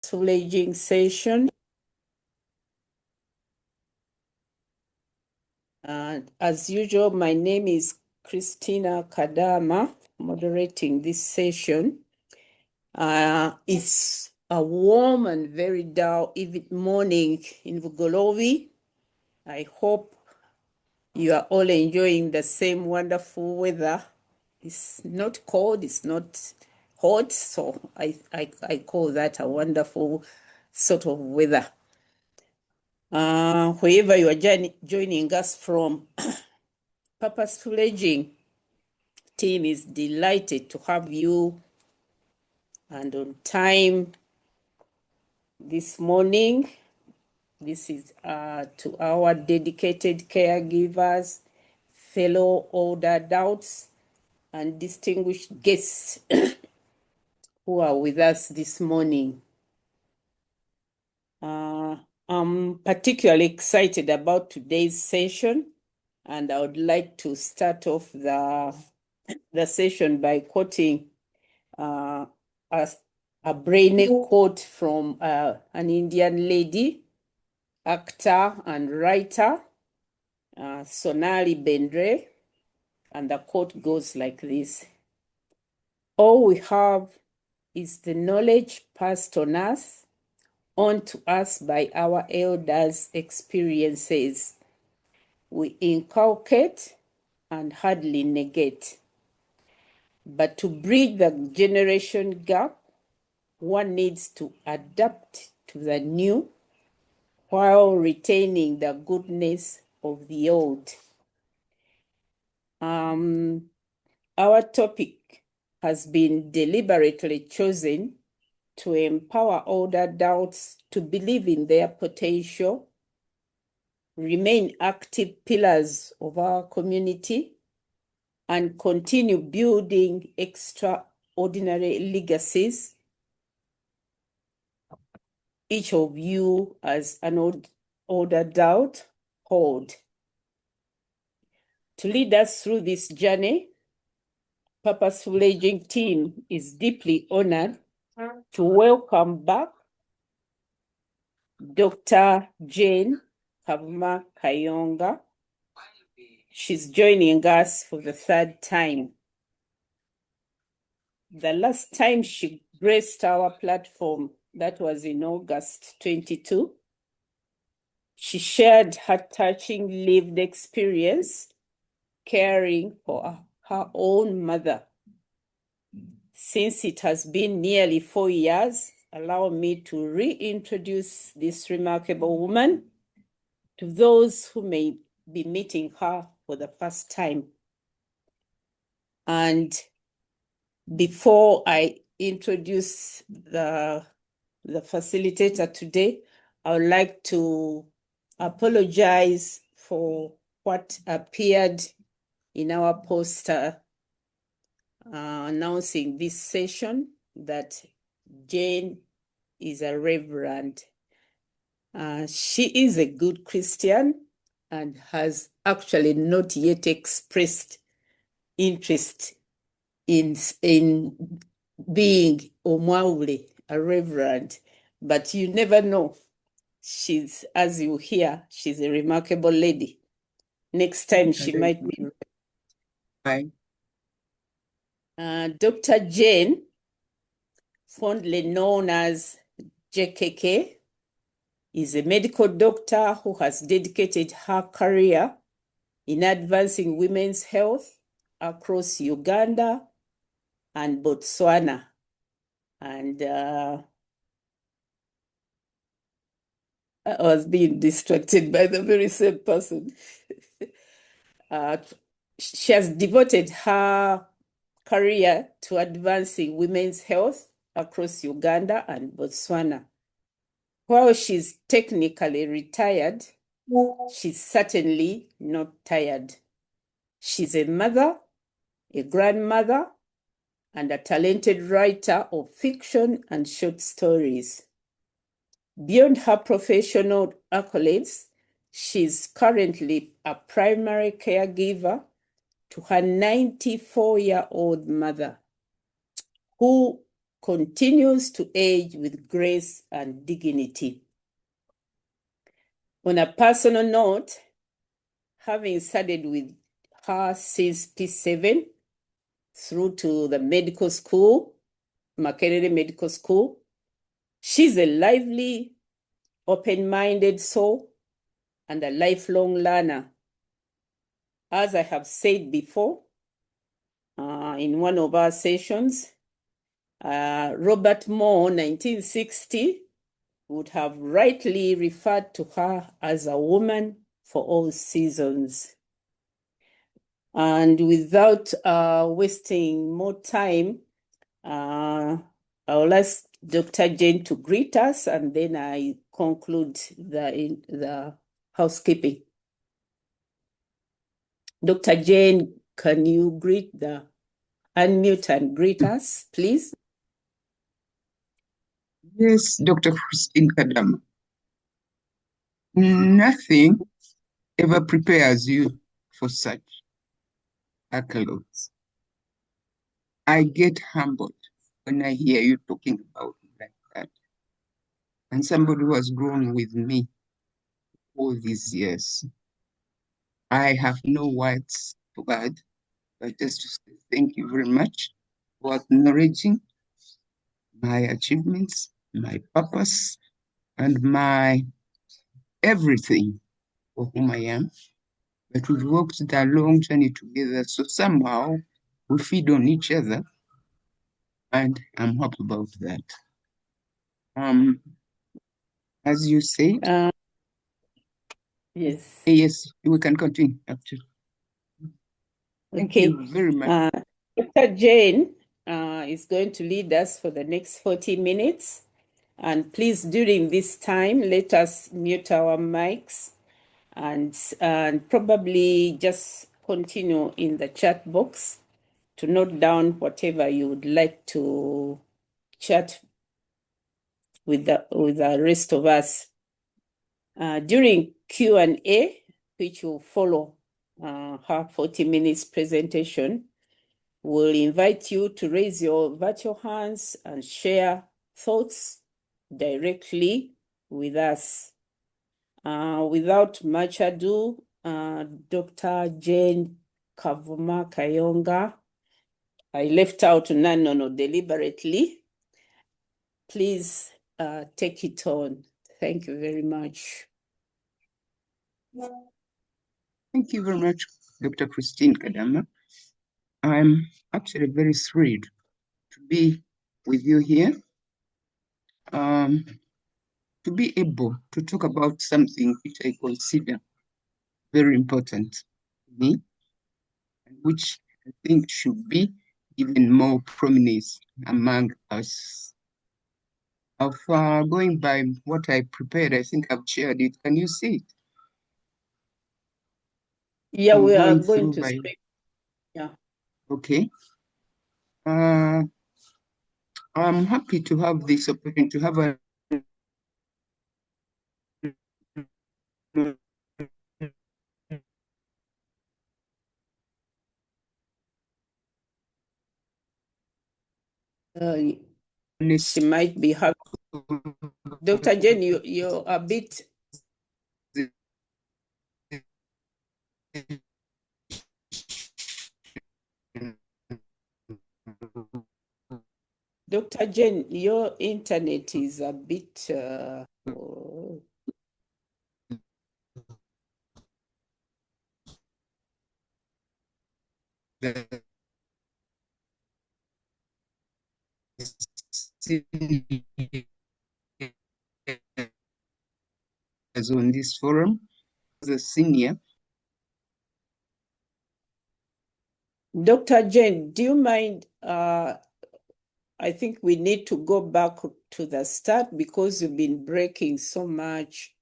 Purposeful Aging session. As usual, my name is Christina Kadama, moderating this session. It's a warm and very dull morning in Vugolovi. I hope you are all enjoying the same wonderful weather. It's not cold, it's not hot, so I call that a wonderful sort of weather. Wherever you are joining us from, Purposeful Aging team is delighted to have you and on time this morning. This is to our dedicated caregivers, fellow older adults, and distinguished guests who are with us this morning. I'm particularly excited about today's session, and I would like to start off the session by quoting a brainy quote from an Indian lady, actor and writer, Sonali Bendre, and the quote goes like this: "All we have is the knowledge passed on to us by our elders' experiences. We inculcate and hardly negate. But to bridge the generation gap, one needs to adapt to the new while retaining the goodness of the old." Our topic has been deliberately chosen to empower older adults to believe in their potential, remain active pillars of our community, and continue building extraordinary legacies. Each of you, as an old adult, hold. To lead us through this journey, Purposeful Aging team is deeply honored to welcome back Dr. Jane Kavuma Kayonga. She's joining us for the third time. The last time she graced our platform, that was in August 22. She shared her touching lived experience caring for her own mother. Since it has been nearly 4 years, allow me to reintroduce this remarkable woman to those who may be meeting her for the first time. And before I introduce the facilitator today, I would like to apologize for what appeared in our poster announcing this session, that Jane is a reverend. She is a good Christian and has actually not yet expressed interest in being Omwaule, a reverend, but you never know. She's, as you hear, she's a remarkable lady. Next time she might be. Hi. Dr. Jane, fondly known as JKK, is a medical doctor who has dedicated her career in advancing women's health across Uganda and Botswana. And I was being distracted by the very same person. She has devoted her career to advancing women's health across Uganda and Botswana. While she's technically retired, she's certainly not tired. She's a mother, a grandmother, and a talented writer of fiction and short stories. Beyond her professional accolades, she's currently a primary caregiver to her 94-year-old mother, who continues to age with grace and dignity. On a personal note, having studied with her since P7 through to the medical school, Makerere Medical School, she's a lively, open-minded soul and a lifelong learner. As I have said before, in one of our sessions, Robert Moore, 1960, would have rightly referred to her as a woman for all seasons. And without wasting more time, I'll ask Dr. Jane to greet us, and then I conclude the housekeeping. Dr. Jane, can you unmute and greet us, please? Yes, Dr. Christina Kadama. Nothing ever prepares you for such accolades. I get humbled when I hear you talking about me like that. And somebody who has grown with me all these years. I have no words to add, but just to say thank you very much for acknowledging my achievements, my purpose, and my everything for whom I am. But we've walked that long journey together, so somehow we feed on each other, and I'm happy about that. As you said, Yes. yes, we can continue. Actually, thank Okay. you very much. Dr. Jane is going to lead us for the next 40 minutes. And please, during this time, let us mute our mics and probably just continue in the chat box to note down whatever you would like to chat with the rest of us. During Q&A, which will follow her 40 minutes presentation, we'll invite you to raise your virtual hands and share thoughts directly with us. Without much ado, Dr. Jane Kavuma Kayonga, I left out Nanono deliberately. Please take it on. Thank you very much. Thank you very much, Dr. Christine Kadama. I'm actually very thrilled to be with you here, to be able to talk about something which I consider very important to me, and which I think should be even more prominence among us. Of going by what I prepared, I think I've shared it. Can you see it? Yeah, I'm we are going going through to by. speak. Yeah. Okay. I'm happy to have this opportunity to have a She might be having. Dr. Jane, you're a bit. Dr. Jane, your internet is a bit. as on this forum as a senior. Dr. Jane, do you mind? I think we need to go back to the start because you've been breaking so much.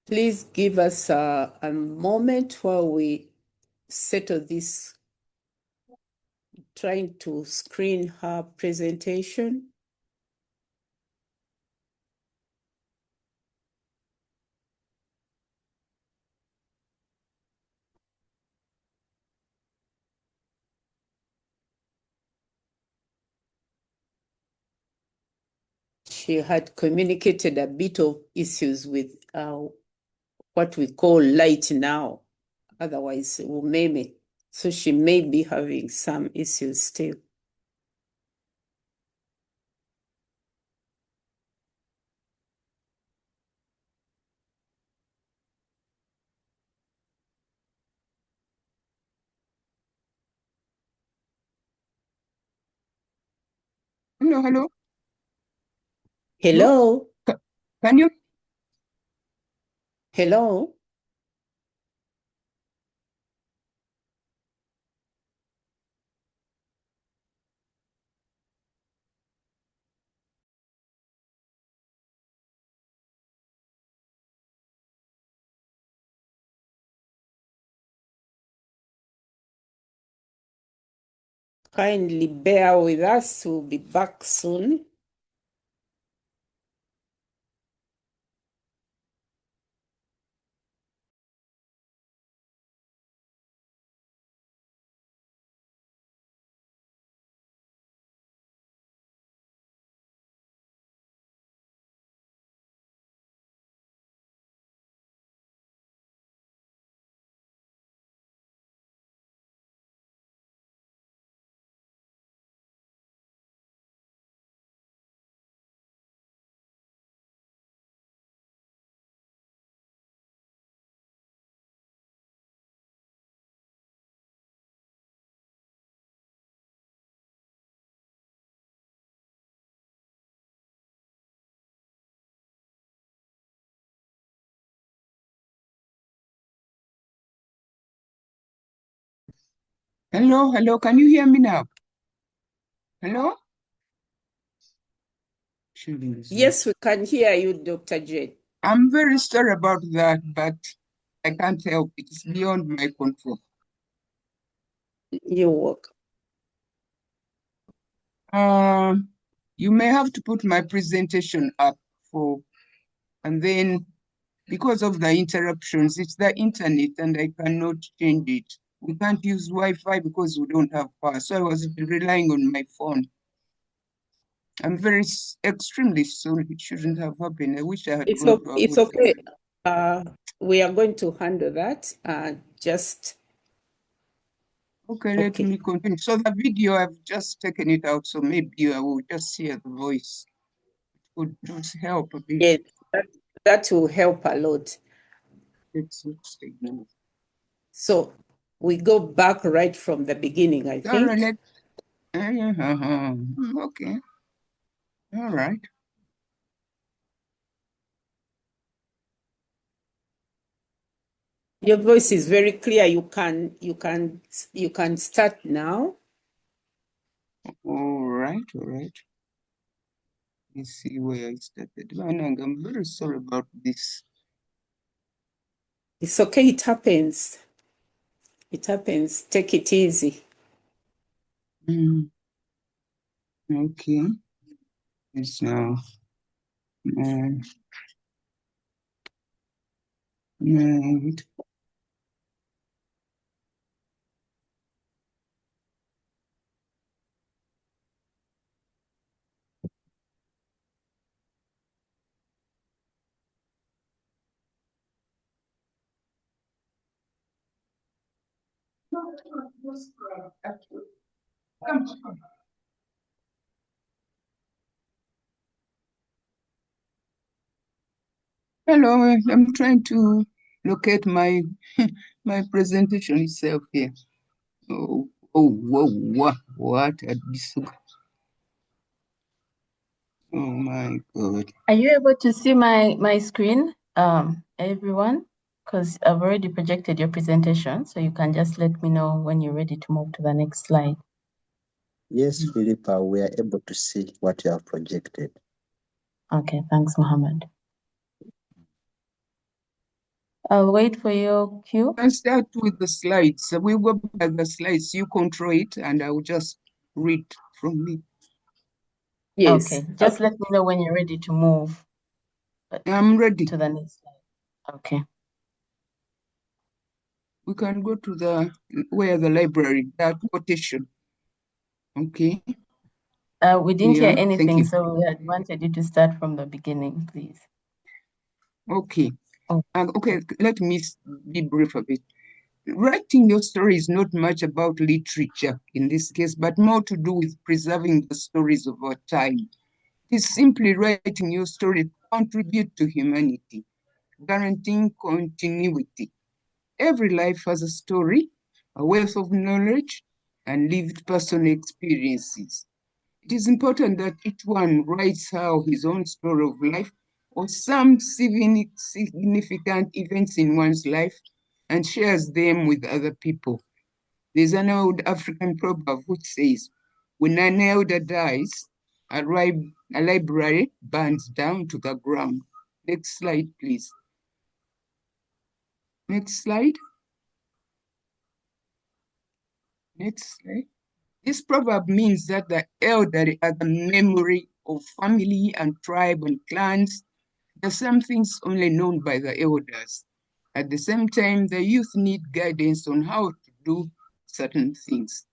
Please give us a moment while we settle this, trying to screen her presentation. She had communicated a bit of issues with what we call light now, otherwise umeme. So she may be having some issues still. Hello, hello. Hello? Can you? Hello? Kindly bear with us. We'll be back soon. Hello, hello. Can you hear me now? Hello? Yes, we can hear you, Dr. Jane. I'm very sorry about that, but I can't help it. It's beyond my control. You're welcome. You may have to put my presentation up and then because of the interruptions, it's the internet and I cannot change it. We can't use Wi-Fi because we don't have power. So I was relying on my phone. I'm extremely sorry. It shouldn't have happened. I wish I had gone to a It's good okay. place. We are going to handle that. Okay, let me continue. So the video, I've just taken it out, so maybe I will just hear the voice. It would just help a bit. Yes, that will help a lot. Let's stay now. So we go back right from the beginning, I think. Okay. All right. Your voice is very clear. You can start now. All right. Let's see where I started. Manang, I'm very sorry about this. It's okay. It happens. It happens. Take it easy. Okay. It's now. Right. Hello, I'm trying to locate my my presentation itself here. Whoa, what a oh my God. Are you able to see my screen, everyone? Because I've already projected your presentation, so you can just let me know when you're ready to move to the next slide. Yes, Philippa, we are able to see what you have projected. Okay, thanks, Mohammed. I'll wait for your cue. Can start with the slides. We'll go by the slides. You control it, and I will just read from me. Yes. Okay, just let me know when you're ready to move I'm ready. to the next slide. Okay. We can go to the library, that quotation. Okay. We didn't hear Yeah, thank anything, you. so we had wanted you to start from the beginning, please. Okay. Oh. Okay, let me be brief a bit. Writing your story is not much about literature in this case, but more to do with preserving the stories of our time. It is simply writing your story to contribute to humanity, guaranteeing continuity. Every life has a story, a wealth of knowledge, and lived personal experiences. It is important that each one writes how his own story of life or some significant events in one's life and shares them with other people. There's an old African proverb which says, when an elder dies, a library burns down to the ground. Next slide, please. Next slide. Next slide. This proverb means that the elderly are the memory of family and tribe and clans. There are some things only known by the elders. At the same time, the youth need guidance on how to do certain things.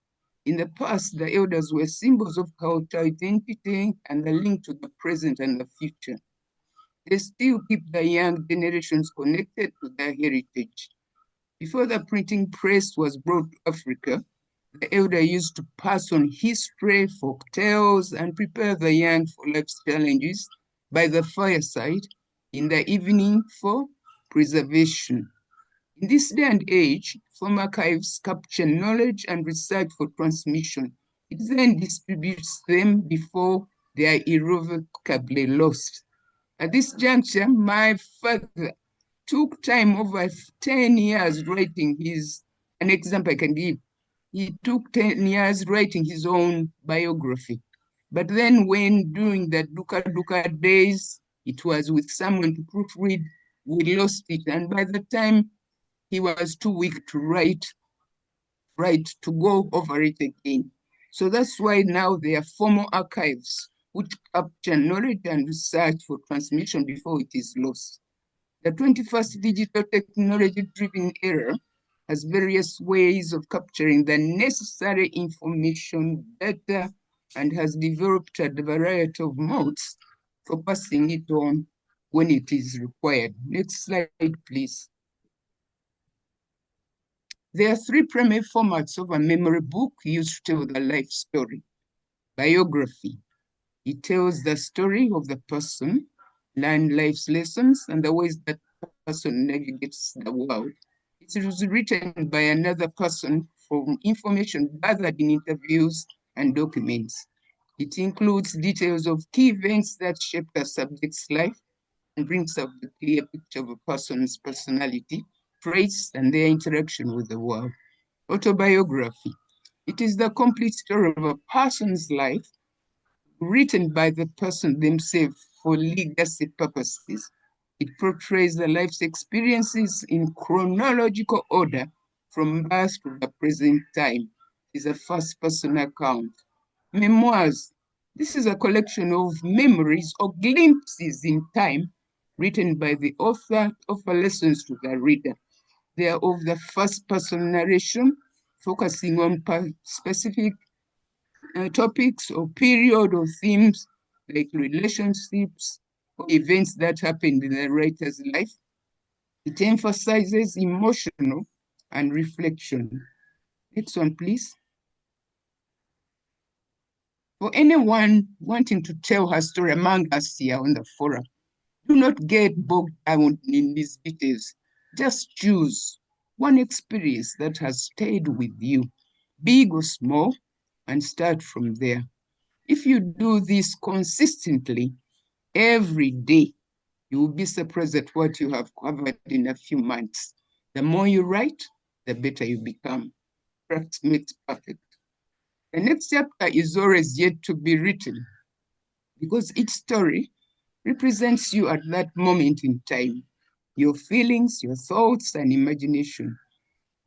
In the past, the elders were symbols of culture, identity, and the link to the present and the future. They still keep the young generations connected to their heritage. Before the printing press was brought to Africa, the elder used to pass on history, folk tales, and prepare the young for life's challenges by the fireside in the evening for preservation. In this day and age, former archives capture knowledge and research for transmission. It then distributes them before they are irrevocably lost. At this juncture, my father took time over 10 years writing an example I can give. He took 10 years writing his own biography. But then when during the Duka Duka days, it was with someone to proofread, we lost it. And by the time he was too weak to write, to go over it again. So that's why now there are formal archives which capture knowledge and research for transmission before it is lost. The 21st digital technology-driven era has various ways of capturing the necessary information, data, and has developed a variety of modes for passing it on when it is required. Next slide, please. There are three primary formats of a memory book used to tell the life story. Biography. It tells the story of the person, learn life's lessons, and the ways that person navigates the world. It was written by another person from information gathered in interviews and documents. It includes details of key events that shape the subject's life and brings up a clear picture of a person's personality, traits, and their interaction with the world. Autobiography. It is the complete story of a person's life written by the person themselves for legacy purposes. It portrays the life's experiences in chronological order from birth to the present time. It is a first-person account. Memoirs. This is a collection of memories or glimpses in time written by the author to offer lessons to the reader. They are of the first-person narration, focusing on specific topics or period or themes like relationships or events that happened in the writer's life. It emphasizes emotional and reflection. Next one, please. For anyone wanting to tell her story among us here on the forum, do not get bogged down in these details. Just choose one experience that has stayed with you, big or small, and start from there. If you do this consistently every day, you will be surprised at what you have covered in a few months. The more you write, the better you become. Practice makes perfect. The next chapter is always yet to be written because each story represents you at that moment in time. your feelings, your thoughts, and imagination.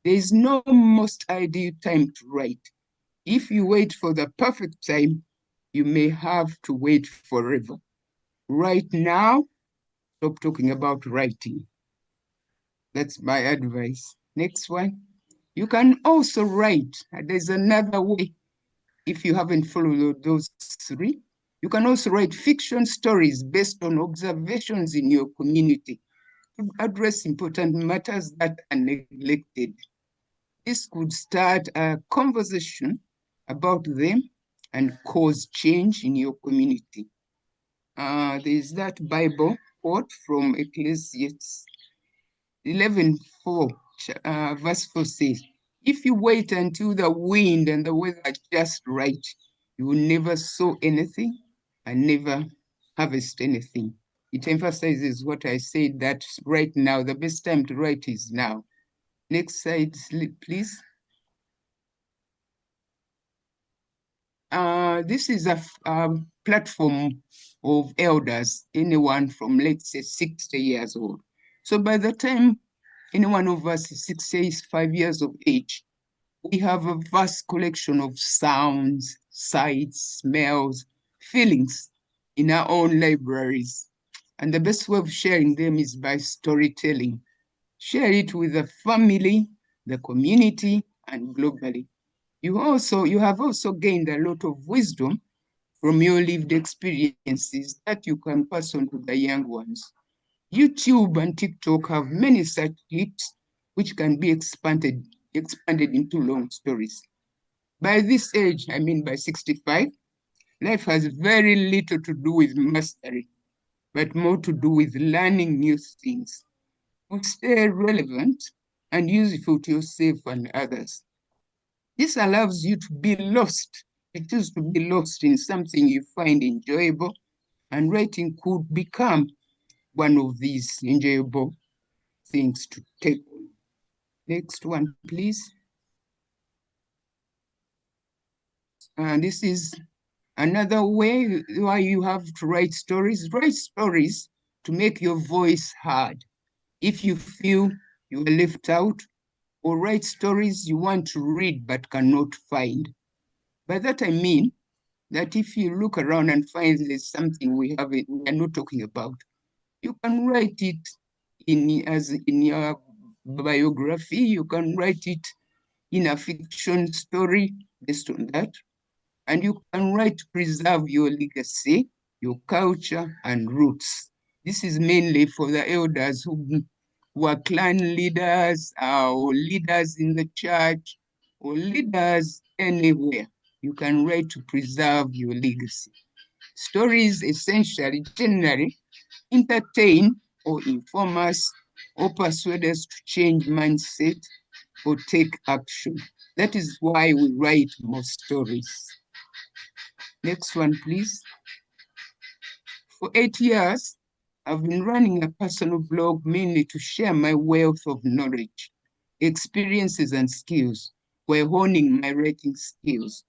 There is no most ideal time to write. If you wait for the perfect time, you may have to wait forever. Right now, stop talking about writing. That's my advice. Next one. You can also write. There's another way. If you haven't followed those three, you can also write fiction stories based on observations in your community to address important matters that are neglected. This could start a conversation about them and cause change in your community. There's that Bible quote from Ecclesiastes 11:4, verse 4 says, if you wait until the wind and the weather are just right, you will never sow anything and never harvest anything. It emphasizes what I said, that right now, the best time to write is now. Next slide, please. This is a platform of elders, anyone from, let's say, 60 years old. So by the time any one of us is 65 years of age, we have a vast collection of sounds, sights, smells, feelings in our own libraries. And the best way of sharing them is by storytelling. Share it with the family, the community, and globally. You have also gained a lot of wisdom from your lived experiences that you can pass on to the young ones. YouTube and TikTok have many such clips which can be expanded into long stories. By this age, I mean by 65, life has very little to do with mastery, but more to do with learning new things to stay relevant and useful to yourself and others. This allows you to be lost. It is to be lost in something you find enjoyable, and writing could become one of these enjoyable things to take on. Next one, please. And this is another way why you have to write stories. Write stories to make your voice heard. If you feel you are left out, or write stories you want to read but cannot find. By that I mean that if you look around and find there's something we are not talking about, you can write it in your biography. You can write it in a fiction story based on that. And you can write to preserve your legacy, your culture, and roots. This is mainly for the elders who are clan leaders or leaders in the church or leaders anywhere. You can write to preserve your legacy. Stories essentially, generally, entertain or inform us or persuade us to change mindset or take action. That is why we write more stories. Next one, please. For 8 years, I've been running a personal blog mainly to share my wealth of knowledge, experiences, and skills while honing my writing skills.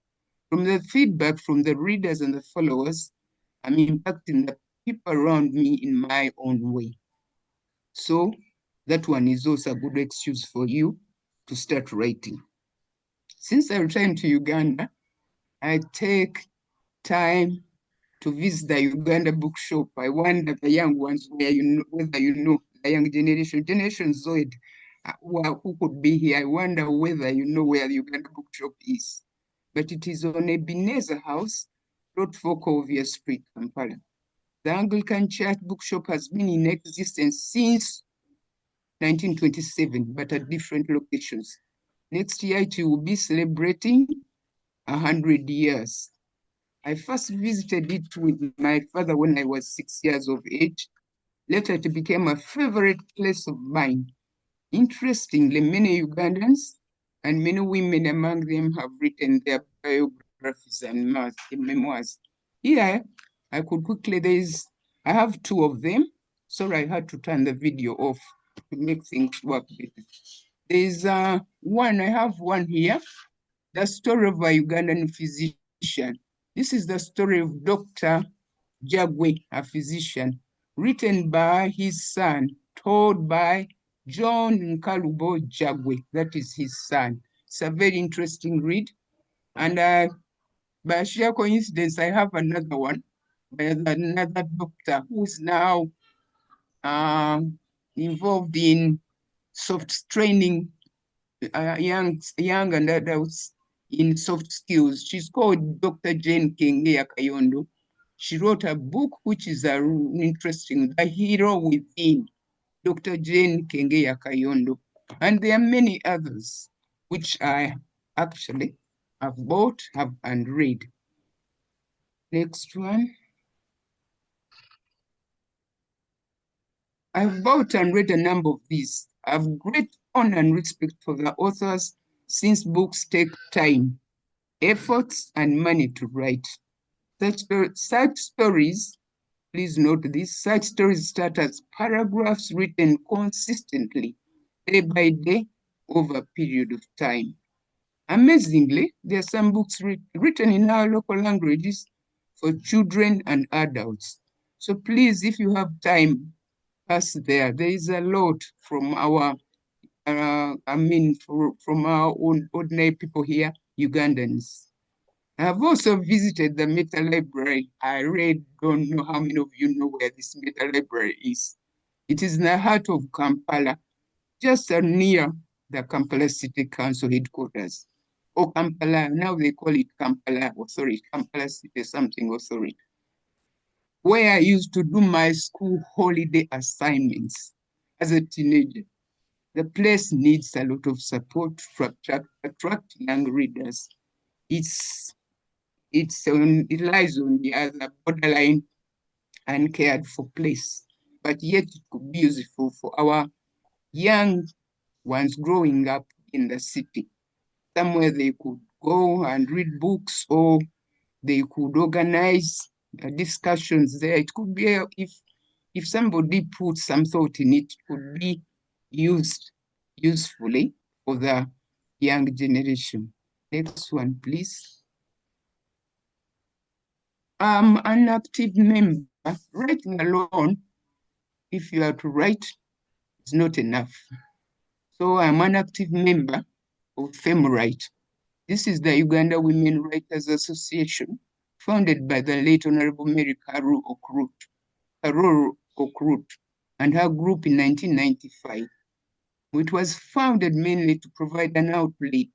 From the feedback from the readers and the followers, I'm impacting the people around me in my own way. So that one is also a good excuse for you to start writing. Since I returned to Uganda, I take time to visit the Uganda bookshop. I wonder the young ones whether you know the young Generation Z, who could be here. I wonder whether you know where the Uganda bookshop is. But it is on Ebenezer House, Road 4 Covia Street, Kampala. The Anglican Church bookshop has been in existence since 1927, but at different locations. Next year, it will be celebrating 100 years. I first visited it with my father when I was 6 years of age. Later, it became a favorite place of mine. Interestingly, many Ugandans and many women among them have written their biographies and memoirs. Here, I could quickly, I have 2 of them. Sorry, I had to turn the video off to make things work better. There's one, I have one here, the story of a Ugandan physician. This is the story of Dr. Jagwe, a physician, written by his son told by John Nkalubo Jagwe. That is his son. It's a very interesting read. And by sheer coincidence, I have another one by another doctor who's now involved in soft training young and adults in soft skills. She's called Dr. Jane Kenge Kayondo. She wrote a book which is interesting, The Hero Within, Dr. Jane Kenge Kayondo. And there are many others which I actually have bought and read. Next one. I've bought and read a number of these. I have great honor and respect for the authors since books take time, efforts, and money to write. Such stories, please note this, such stories start as paragraphs written consistently, day by day, over a period of time. Amazingly, there are some books written in our local languages for children and adults. So please, if you have time, pass there. There is a lot from our, from our own ordinary people here, Ugandans. I have also visited the Meta Library. I really don't know how many of you know where this Meta Library is. It is in the heart of Kampala, just near the Kampala City Council headquarters. Or Kampala, now they call it Kampala Authority, Kampala City something authority, where I used to do my school holiday assignments as a teenager. The place needs a lot of support to attract young readers. It lies on the other borderline uncared for place, but yet it could be useful for our young ones growing up in the city. Somewhere they could go and read books, or they could organize discussions there. It could be, if somebody put some thought in it, it could be used usefully for the young generation. Next one, please. I'm an active member. Writing alone, if you are to write, is not enough. So I'm an active member of FemWrite. This is the Uganda Women Writers Association, founded by the late Honorable Mary Karuru Okrut, and her group in 1995. It was founded mainly to provide an outlet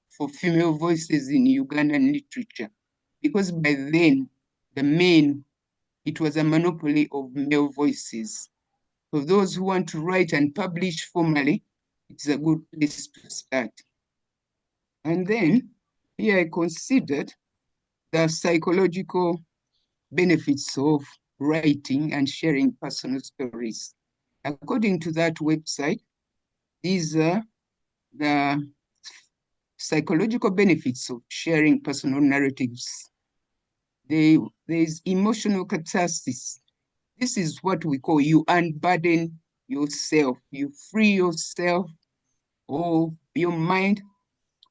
for female voices in Ugandan literature, because by then, it was a monopoly of male voices. For those who want to write and publish formally, it's a good place to start. And then here I considered the psychological benefits of writing and sharing personal stories. According to that website, these are the psychological benefits of sharing personal narratives. There is emotional catharsis. This is what we call you unburden yourself. You free yourself of your mind,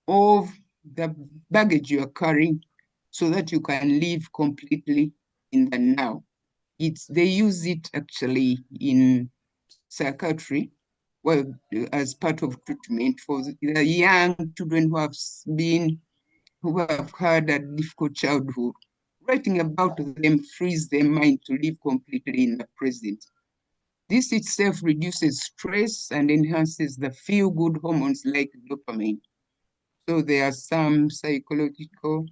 of the baggage you are carrying, so that you can live completely in the now. They use it actually in psychiatry, well, as part of treatment for the young children who have had a difficult childhood. Writing about them frees their mind to live completely in the present. This itself reduces stress and enhances the feel-good hormones like dopamine. So there are some psychological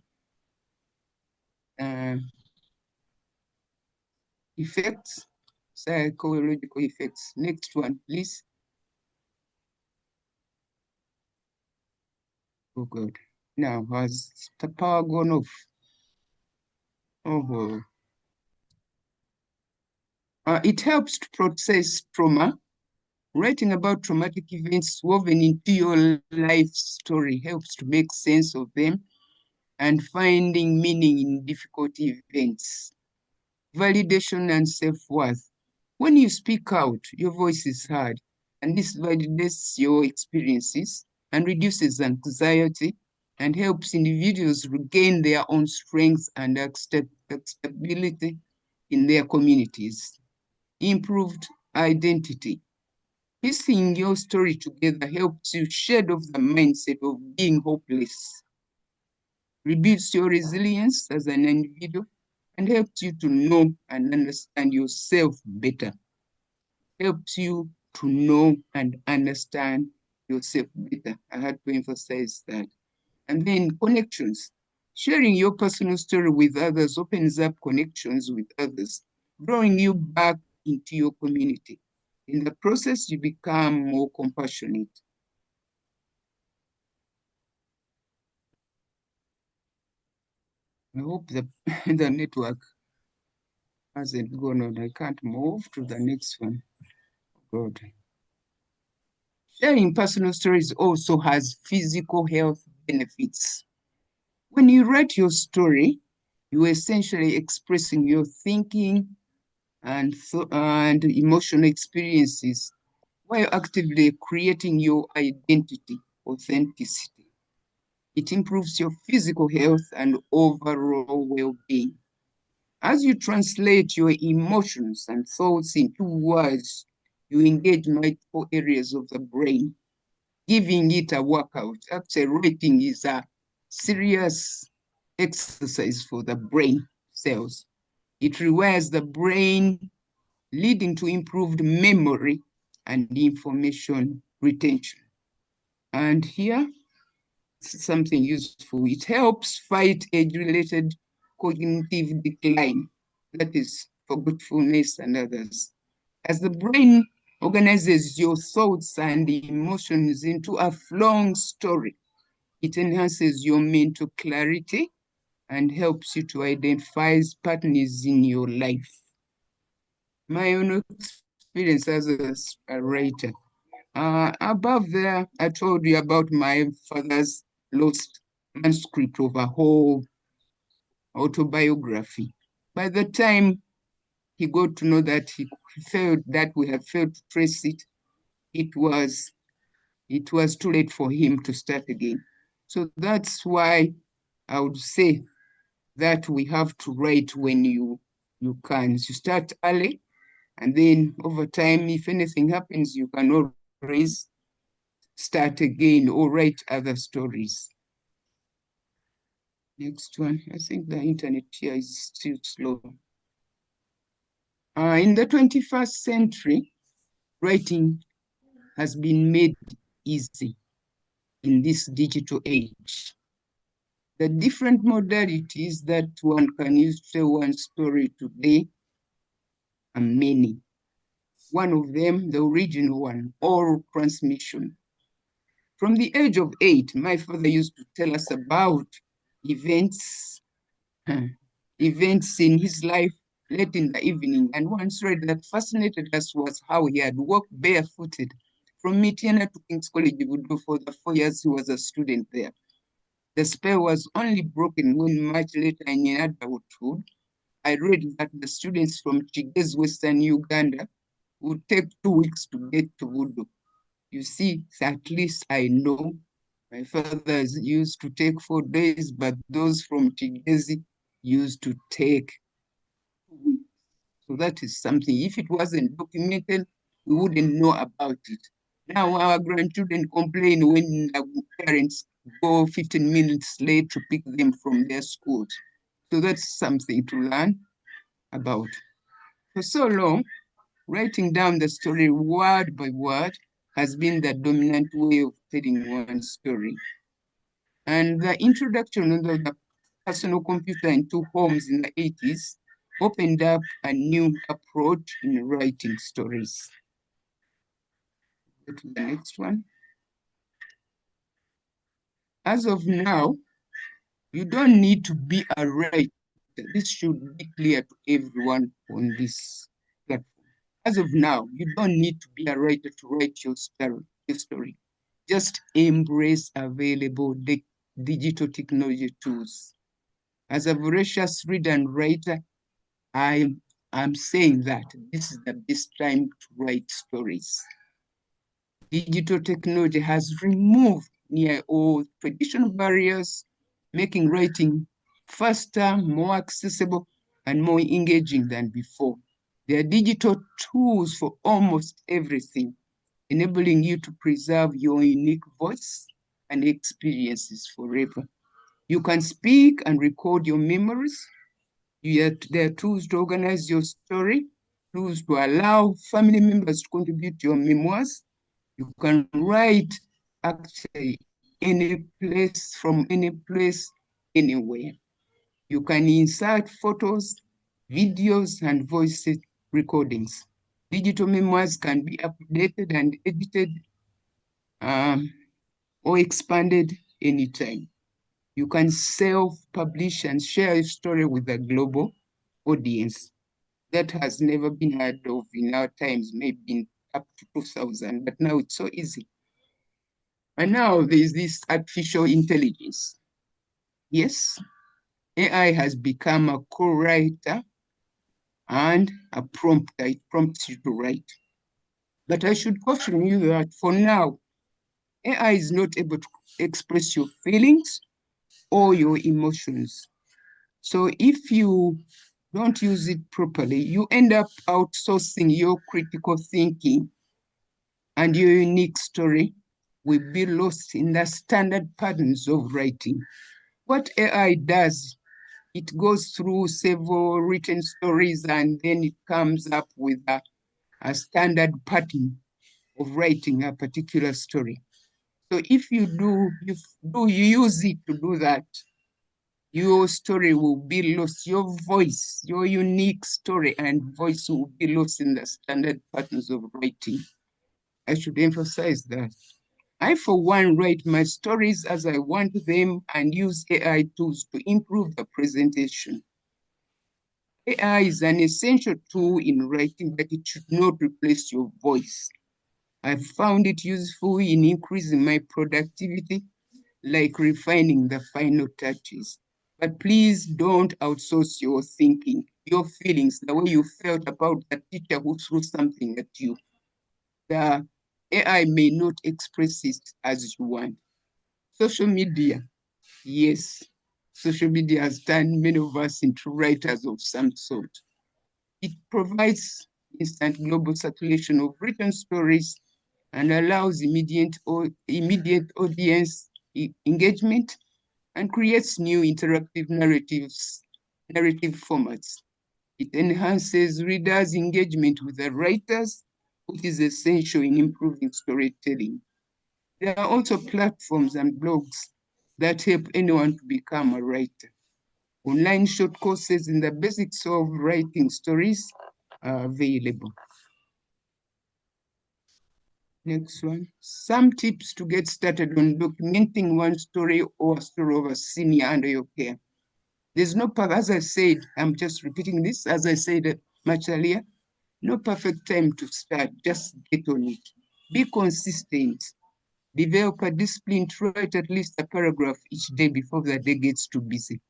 effects. Psychological effects. Next one, please. Oh God. Now, has the power gone off? Oh. It helps to process trauma. Writing about traumatic events woven into your life story helps to make sense of them and finding meaning in difficult events. Validation and self-worth. When you speak out, your voice is heard, and this validates your experiences and reduces anxiety and helps individuals regain their own strength and stability in their communities. Improved identity. Piecing your story together helps you shed off the mindset of being hopeless, rebuilds your resilience as an individual, and helps you to know and understand yourself better. Helps you to know and understand yourself better. I had to emphasize that. And then connections. Sharing your personal story with others opens up connections with others, drawing you back into your community. In the process, you become more compassionate. I hope the network hasn't gone on. I can't move to the next one. God. Sharing personal stories also has physical health benefits. When you write your story, you're essentially expressing your thinking and emotional experiences while actively creating your identity, authenticity. It improves your physical health and overall well-being. As you translate your emotions and thoughts into words, you engage multiple areas of the brain, giving it a workout. Actually, writing is a serious exercise for the brain cells. It rewires the brain, leading to improved memory and information retention. And here, something useful. It helps fight age-related cognitive decline, that is forgetfulness and others. As the brain organizes your thoughts and emotions into a flowing story, it enhances your mental clarity and helps you to identify patterns in your life. My own experience as a writer. Above there, I told you about my father's lost manuscript of a whole autobiography. By the time he got to know that he failed, that we had failed to trace it, it was too late for him to start again. So that's why I would say that we have to write when you can. You start early, and then over time, if anything happens, you can always start again or write other stories. Next one. I think the internet here is still slow. In the 21st century, writing has been made easy in this digital age. The different modalities that one can use to tell one story today are many. One of them, the original one, oral transmission. From the age of 8, my father used to tell us about events in his life late in the evening. And one story that fascinated us was how he had walked barefooted from Mitiana to King's College Budo for the 4 years he was a student there. The spell was only broken when much later in adulthood, I read that the students from Chigezi, Western Uganda, would take 2 weeks to get to Budo. You see, at least I know my fathers used to take 4 days, but those from Chigezi used to take 2 weeks. So that is something. If it wasn't documented, we wouldn't know about it. Now our grandchildren complain when their parents go 15 minutes late to pick them from their schools. So that's something to learn about. For so long, writing down the story word by word has been the dominant way of telling one story. And the introduction of the personal computer into homes in the 80s opened up a new approach in writing stories. Go to the next one. As of now, you don't need to be a writer. This should be clear to everyone on this platform. As of now, you don't need to be a writer to write your story. Just embrace available digital technology tools. As a voracious reader and writer, I'm saying that this is the best time to write stories. Digital technology has removed near all traditional barriers, making writing faster, more accessible, and more engaging than before. There are digital tools for almost everything. enabling you to preserve your unique voice and experiences forever. You can speak and record your memories. There are tools to organize your story, tools to allow family members to contribute to your memoirs. You can write actually from any place, anywhere. You can insert photos, videos, and voice recordings. Digital memoirs can be updated and edited or expanded anytime. You can self-publish and share a story with a global audience. That has never been heard of in our times, maybe up to 2000, but now it's so easy. And now there's this artificial intelligence. Yes, AI has become a co-writer and a prompter. It prompts you to write. But I should caution you that for now, AI is not able to express your feelings or your emotions. So if you don't use it properly, you end up outsourcing your critical thinking, and your unique story will be lost in the standard patterns of writing. What AI does, it goes through several written stories and then it comes up with a standard pattern of writing a particular story. So if you use it to do that, your story will be lost. Your voice, your unique story and voice will be lost in the standard patterns of writing. I should emphasize that. I, for one, write my stories as I want them and use AI tools to improve the presentation. AI is an essential tool in writing, but it should not replace your voice. I've found it useful in increasing my productivity, like refining the final touches. But please don't outsource your thinking, your feelings, the way you felt about the teacher who threw something at you. The AI may not express it as you want. Social media, yes, social media has turned many of us into writers of some sort. It provides instant global circulation of written stories and allows immediate audience engagement and creates new interactive narrative formats. It enhances readers' engagement with the writers, which is essential in improving storytelling. There are also platforms and blogs that help anyone to become a writer. Online short courses in the basics of writing stories are available. Next one. Some tips to get started on documenting one story or a story of a senior under your care. There's no, as I said, I'm just repeating this, as I said much earlier, no perfect time to start, just get on it. Be consistent. Develop a discipline to write at least a paragraph each day before the day gets too busy.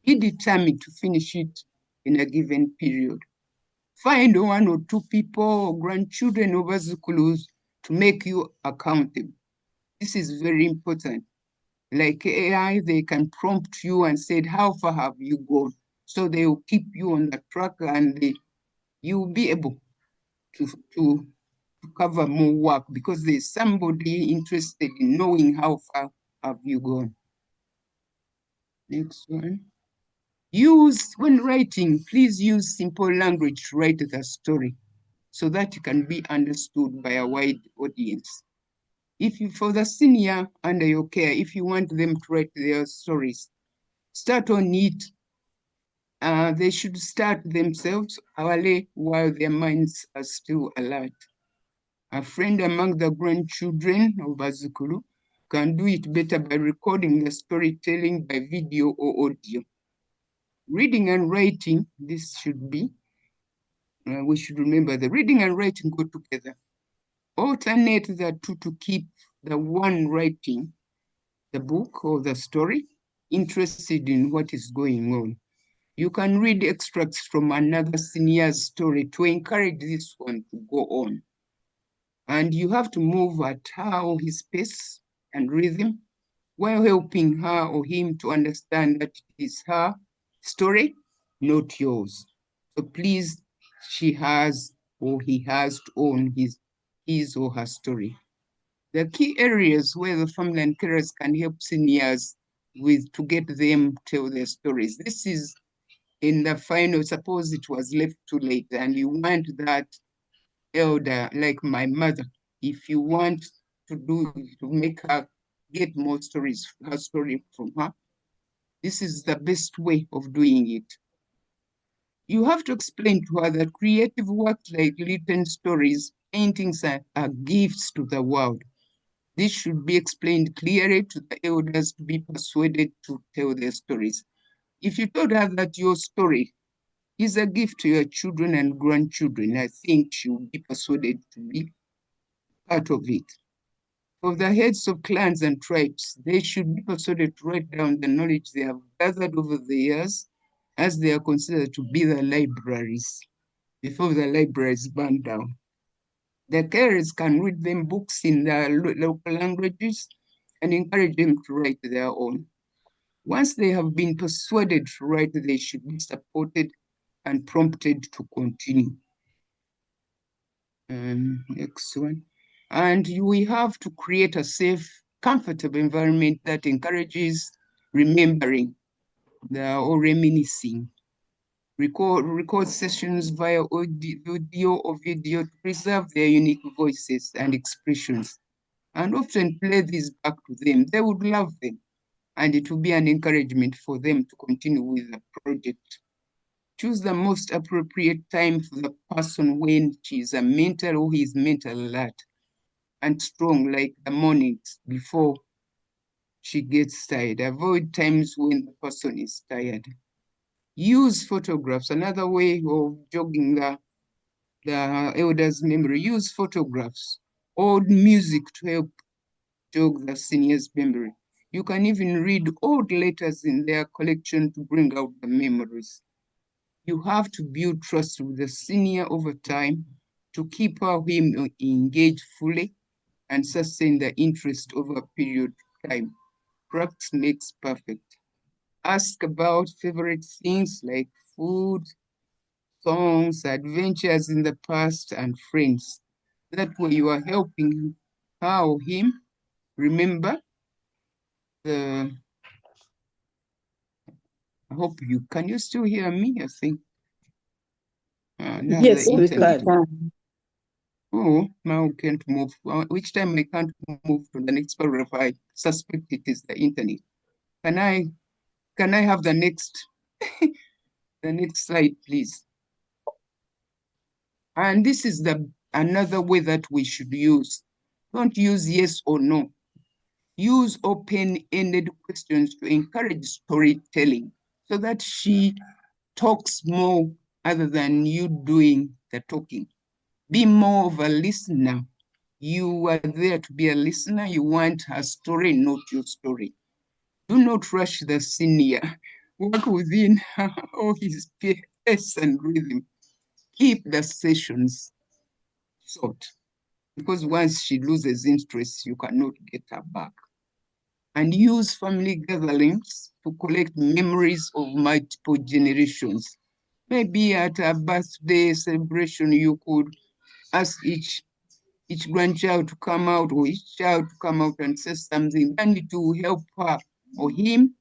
Be determined to finish it in a given period. Find one or two people or grandchildren or Vazukulus to make you accountable. This is very important. Like AI, they can prompt you and say, how far have you gone? So they will keep you on the track and you'll be able to cover more work because there's somebody interested in knowing how far have you gone. Next one. When writing, please use simple language to write the story so that it can be understood by a wide audience. For the senior under your care, if you want them to write their stories, start on it. They should start themselves early while their minds are still alert. A friend among the grandchildren of Bazukulu can do it better by recording the storytelling by video or audio. Reading and writing, this should be, we should remember the reading and writing go together. Alternate the two to keep the one writing the book or the story interested in what is going on. You can read extracts from another senior's story to encourage this one to go on. And you have to move at his pace and rhythm while helping her or him to understand that it is her story, not yours. So please, she has or he has to own his or her story. The key areas where the family and carers can help seniors with to get them tell their stories. This is in the final, suppose it was left too late and you want that elder, like my mother, if you want to make her get more stories, her story from her, this is the best way of doing it. You have to explain to her that creative work like written stories, paintings are gifts to the world. This should be explained clearly to the elders to be persuaded to tell their stories. If you told her that your story is a gift to your children and grandchildren, I think she will be persuaded to be part of it. For the heads of clans and tribes, they should be persuaded to write down the knowledge they have gathered over the years, as they are considered to be the libraries before the libraries burn down. The carers can read them books in their local languages and encourage them to write their own. Once they have been persuaded to write, they should be supported and prompted to continue. Next one. And we have to create a safe, comfortable environment that encourages remembering or reminiscing. Record sessions via audio or video to preserve their unique voices and expressions, and often play these back to them. They would love them, and it will be an encouragement for them to continue with the project. Choose the most appropriate time for the person when she is a mental or he is mental alert and strong, like the mornings before she gets tired. Avoid times when the person is tired. Use photographs, another way of jogging the elders' memory. Use photographs or music to help jog the seniors' memory. You can even read old letters in their collection to bring out the memories. You have to build trust with the senior over time to keep her or him engaged fully and sustain the interest over a period of time. Practice makes perfect. Ask about favorite things like food, songs, adventures in the past, and friends. That way you are helping her or him remember the, I hope can you still hear me? I think now Yes, the we internet. can. Oh, now we can't move. Which time I can't move to the next paragraph, I suspect it is the internet. Can I have the next slide, please? And this is another way that we should use. Don't use yes or no. Use open-ended questions to encourage storytelling so that she talks more other than you doing the talking. Be more of a listener. You are there to be a listener. You want her story, not your story. Do not rush the senior. Work within all his pace and rhythm. Keep the sessions short, because once she loses interest, you cannot get her back. And use family gatherings to collect memories of multiple generations. Maybe at a birthday celebration, you could ask each grandchild to come out or each child to come out and say something, and it will help her or him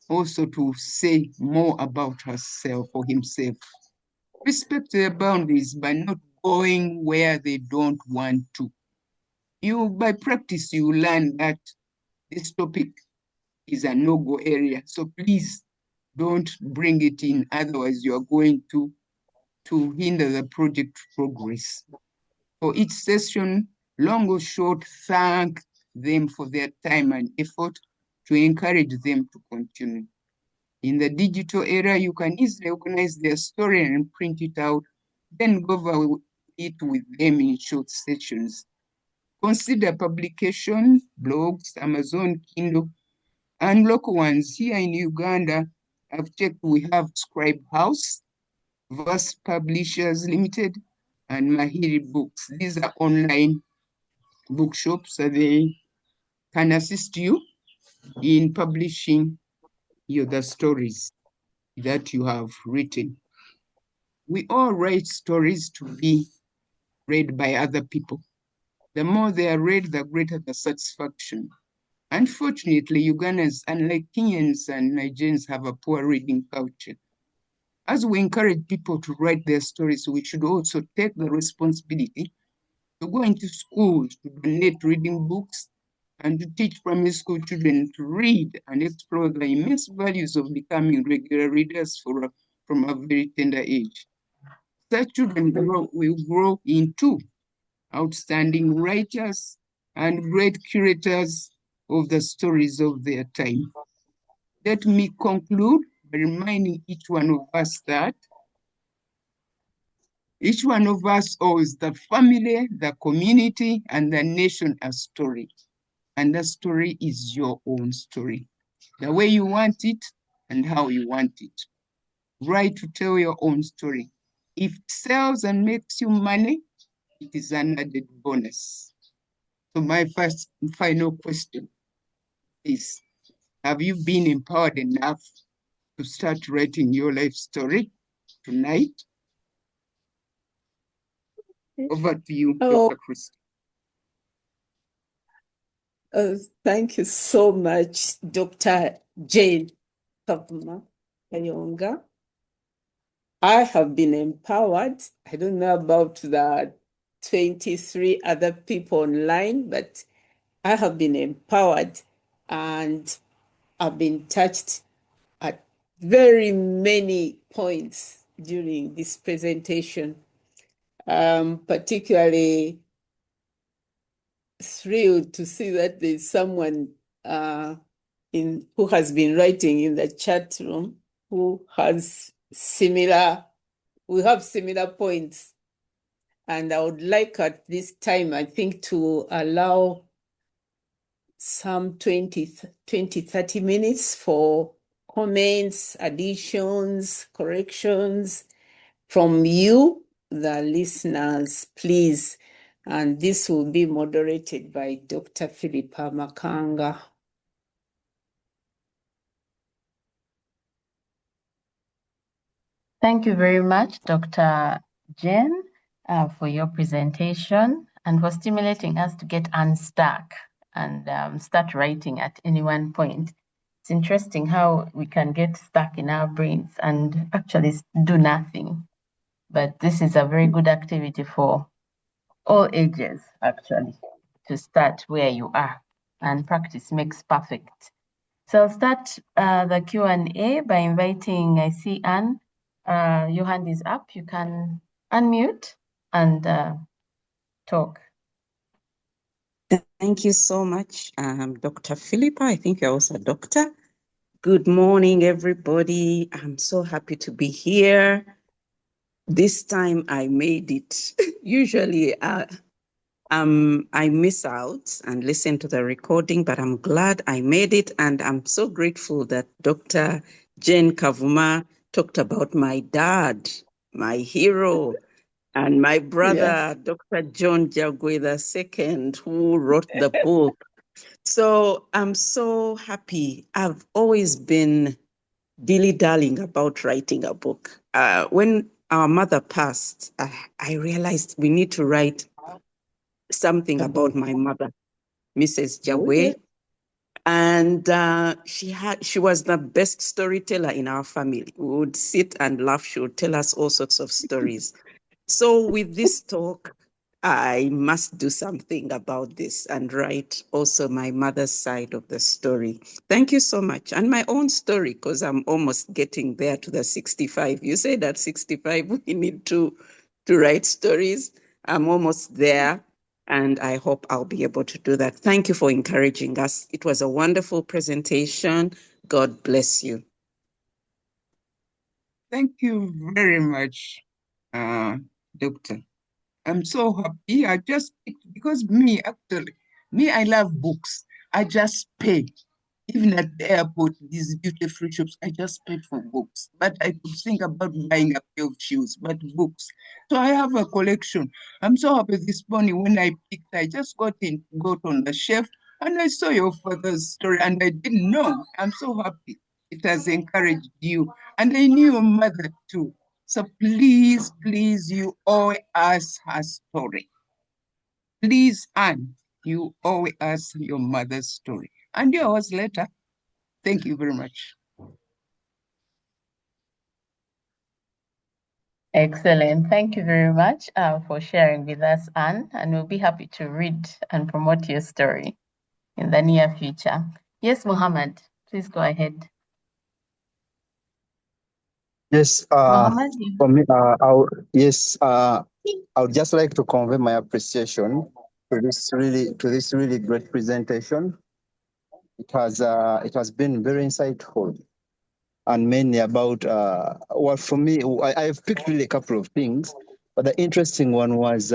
also to say more about herself or himself. Respect their boundaries by not going where they don't want to. By practice, you learn that this topic is a no-go area. So please don't bring it in. Otherwise, you are going to hinder the project progress. For each session, long or short, thank them for their time and effort to encourage them to continue. In the digital era, you can easily organize their story and print it out, then go over it with them in short sessions. Consider publication, blogs, Amazon Kindle, and local ones. Here in Uganda, I've checked, we have Scribe House, Verse Publishers Limited, and Mahiri Books. These are online bookshops, so they can assist you in publishing the stories that you have written. We all write stories to be read by other people. The more they are read, the greater the satisfaction. Unfortunately, Ugandans, unlike Kenyans and Nigerians, have a poor reading culture. As we encourage people to write their stories, we should also take the responsibility to go into schools to donate reading books and to teach primary school children to read and explore the immense values of becoming regular readers from a very tender age. Such children will grow into outstanding writers and great curators of the stories of their time. Let me conclude by reminding each one of us that each one of us owes the family, the community, and the nation a story. And that story is your own story. The way you want it and how you want it. Write to tell your own story. If it sells and makes you money, it is an added bonus. So my first and final question is, have you been empowered enough to start writing your life story tonight? Over to you, Oh, Dr. Christina. thank you so much, Dr. Jane Kavuma Kayonga. I have been empowered. I don't know about the 23 other people online, but I have been empowered and I've been touched at very many points during this presentation. Particularly thrilled to see that there's someone who has been writing in the chat room who has we have similar points. And I would like at this time, I think, to allow some 20, 30 minutes for comments, additions, corrections from you, the listeners, please. And this will be moderated by Dr. Philippa Makanga. Thank you very much, Dr. Jen, for your presentation and for stimulating us to get unstuck and start writing at any one point. It's interesting how we can get stuck in our brains and actually do nothing. But this is a very good activity for all ages, actually, to start where you are. And practice makes perfect. So I'll start the Q&A by inviting, I see Anne, your hand is up. You can unmute and talk. Thank you so much, Dr. Philippa. I think you're also a doctor. Good morning, everybody. I'm so happy to be here. This time I made it. Usually I miss out and listen to the recording, but I'm glad I made it. And I'm so grateful that Dr. Jane Kavuma talked about my dad, my hero, and my brother, Dr. John Jagwe II, who wrote the book. So I'm so happy. I've always been dilly-dallying about writing a book. When our mother passed, I realized we need to write something about my mother, Mrs. Jagwe. And she was the best storyteller in our family. We would sit and laugh. She would tell us all sorts of stories. So with this talk, I must do something about this and write also my mother's side of the story. Thank you so much. And my own story, because I'm almost getting there to the 65. You say that 65, we need to write stories. I'm almost there, and I hope I'll be able to do that. Thank you for encouraging us. It was a wonderful presentation. God bless you. Thank you very much, Doctor. I'm so happy. I just picked, because I love books. I just pay. Even at the airport, these duty-free shops, I just paid for books. But I could think about buying a pair of shoes, but books. So I have a collection. I'm so happy this morning when I picked, I just got on the shelf and I saw your father's story and I didn't know. I'm so happy. It has encouraged you. And I knew your mother too. So please, you owe us her story. Please, Anne, you owe us your mother's story and yours later. Thank you very much. Excellent. Thank you very much for sharing with us, Anne, and we'll be happy to read and promote your story in the near future. Yes, Mohammed, please go ahead. Yes, Mohammed, for me, I would just like to convey my appreciation to this really great presentation. It has been very insightful and mainly about well, for me, I've picked really a couple of things, but the interesting one was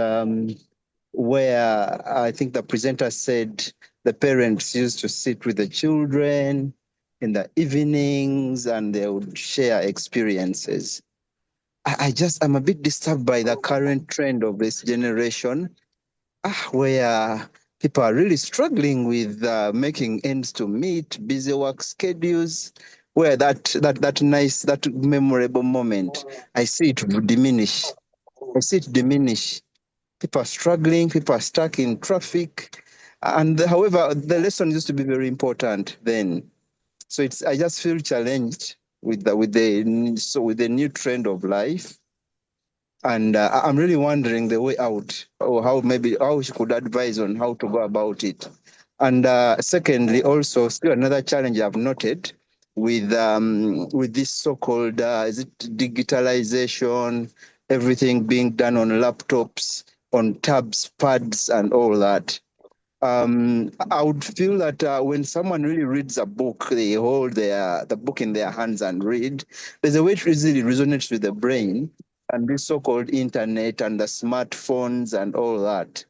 where I think the presenter said the parents used to sit with the children in the evenings and they would share experiences. I'm a bit disturbed by the current trend of this generation, where people are really struggling with making ends to meet, busy work schedules, where that memorable moment, I see it diminish. I see it diminish. People are struggling, people are stuck in traffic. And however, the lesson used to be very important then. So I just feel challenged with the new trend of life. And I'm really wondering the way out, or how she could advise on how to go about it. And secondly, also still another challenge I've noted with this so-called is it digitalization, everything being done on laptops, on tabs, pads, and all that. I would feel that when someone really reads a book, they hold the book in their hands and read. There's a way it easily resonates with the brain, and this so-called internet and the smartphones and all that.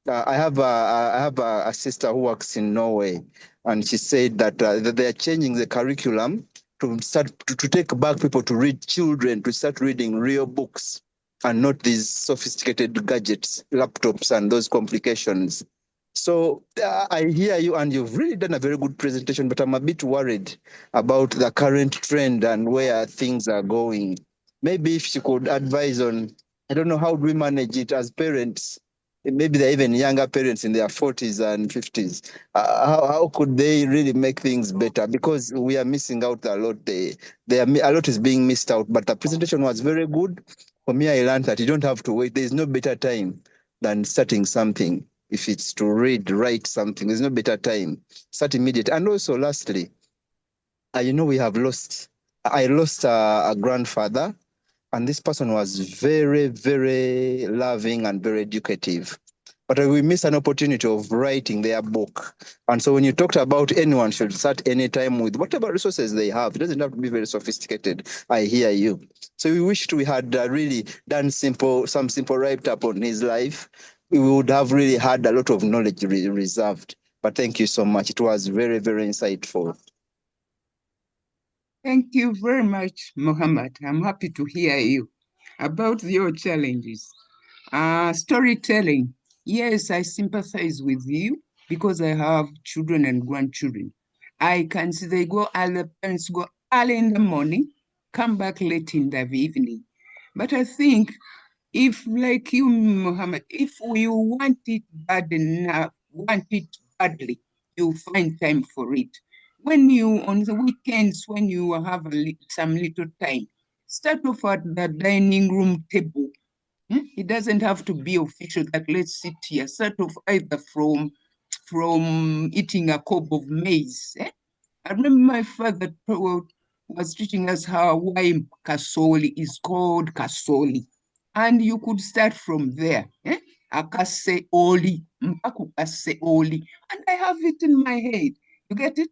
I have a sister who works in Norway, and she said that they are changing the curriculum to take back people to read children to start reading real books and not these sophisticated gadgets, laptops, and those complications. So I hear you, and you've really done a very good presentation, but I'm a bit worried about the current trend and where things are going. Maybe if she could advise on, I don't know, how do we manage it as parents? Maybe they're even younger parents in their 40s and 50s. How could they really make things better? Because we are missing out a lot. A lot is being missed out. But the presentation was very good. For me, I learned that you don't have to wait. There's no better time than starting something. If it's to write something, there's no better time. Start immediately. And also, lastly, I lost a grandfather, and this person was very, very loving and very educative. But we missed an opportunity of writing their book. And so when you talked about anyone should start anytime with whatever resources they have, it doesn't have to be very sophisticated. I hear you. So we wished we had really done some simple write-up on his life. We would have really had a lot of knowledge reserved. But thank you so much. It was very, very insightful. Thank you very much, Mohammed. I'm happy to hear you about your challenges. Storytelling. Yes, I sympathize with you because I have children and grandchildren. I can see the parents go early in the morning, come back late in the evening. But I think if, like you, Mohammed, if we want it badly, you find time for it. When you, on the weekends, when you have some little time, start off at the dining room table. It doesn't have to be official that let's sit here. Start off either from eating a cob of maize. I remember my father was teaching us why kasoli is called kasoli. And you could start from there. Akase oli, mpakukase oli. And I have it in my head. You get it?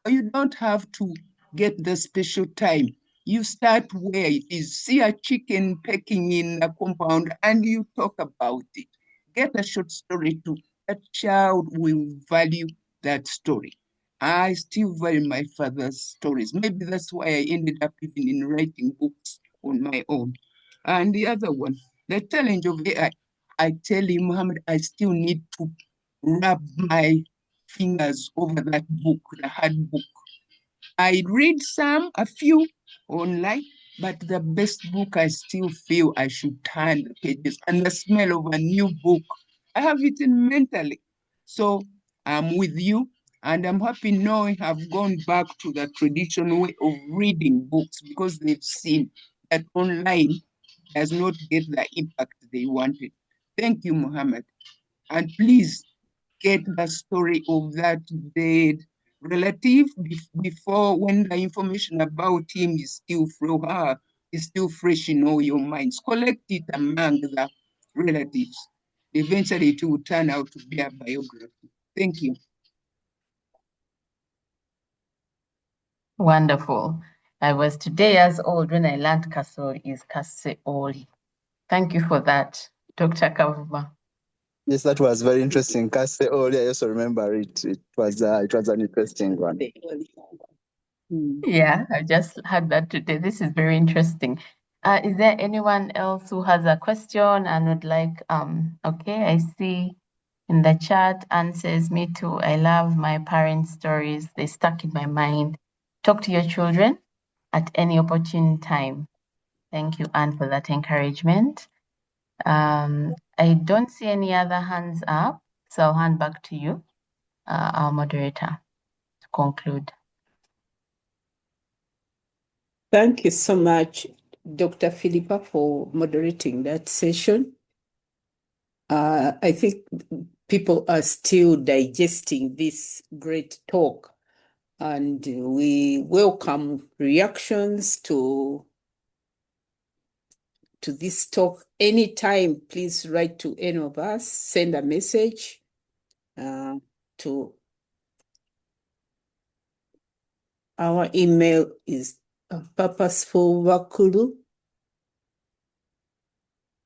You don't have to get the special time. You start where it is. See a chicken pecking in a compound and you talk about it. Get a short story too. A child will value that story. I still value my father's stories. Maybe that's why I ended up even in writing books on my own. And the other one, the challenge of AI. I tell you, Muhammad, I still need to rub my fingers over that book, the hard book. I read a few online, but the best book I still feel I should turn the pages. And the smell of a new book I have it mentally. So I'm with you, and I'm happy knowing I've gone back to the traditional way of reading books because they've seen that online does not get the impact they wanted. Thank you, Mohammed. And please get the story of that dead relative before, when the information about him is still from her, is still fresh in all your minds. Collect it among the relatives. Eventually it will turn out to be a biography. Thank you. Wonderful. I was 2 years old when I learned Kasol is Kaseoli. Thank you for that, Dr. Kavuma. Yes, that was very interesting. Kase Oli, I also remember it. It was an interesting one. Yeah, I just had that today. This is very interesting. Is there anyone else who has a question and would like, okay, I see in the chat, Anne says, me too. I love my parents' stories. They stuck in my mind. Talk to your children at any opportune time. Thank you, Anne, for that encouragement. I don't see any other hands up, so I'll hand back to you, our moderator, to conclude. Thank you so much, Dr. Philippa, for moderating that session. I think people are still digesting this great talk, and we welcome reactions to this talk. Anytime, please write to any of us, send a message to our email is purposefulwakulu,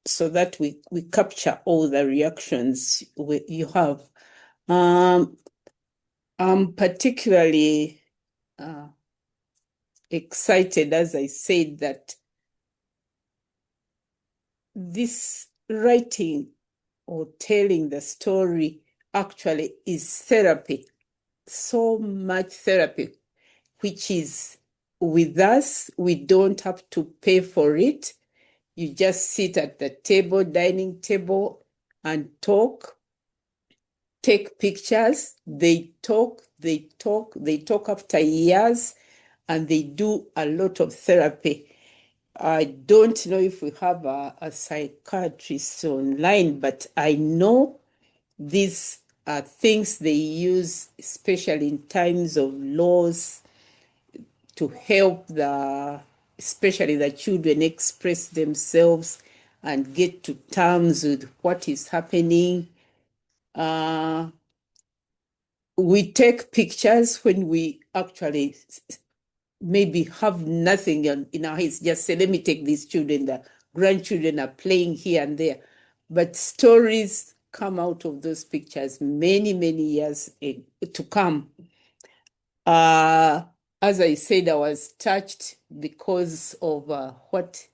so that we capture all the reactions you have. I'm particularly excited, as I said, that this writing or telling the story actually is therapy, so much therapy, which is with us. We don't have to pay for it. You just sit at the table, dining table, and talk, take pictures. They talk after years, and they do a lot of therapy. I don't know if we have a psychiatrist online, but I know these are things they use, especially in times of loss, to help especially the children express themselves and get to terms with what is happening. We take pictures when we actually maybe have nothing in our heads. Just say, let me take these children. The grandchildren are playing here and there. But stories come out of those pictures many, many years to come. As I said, I was touched because of what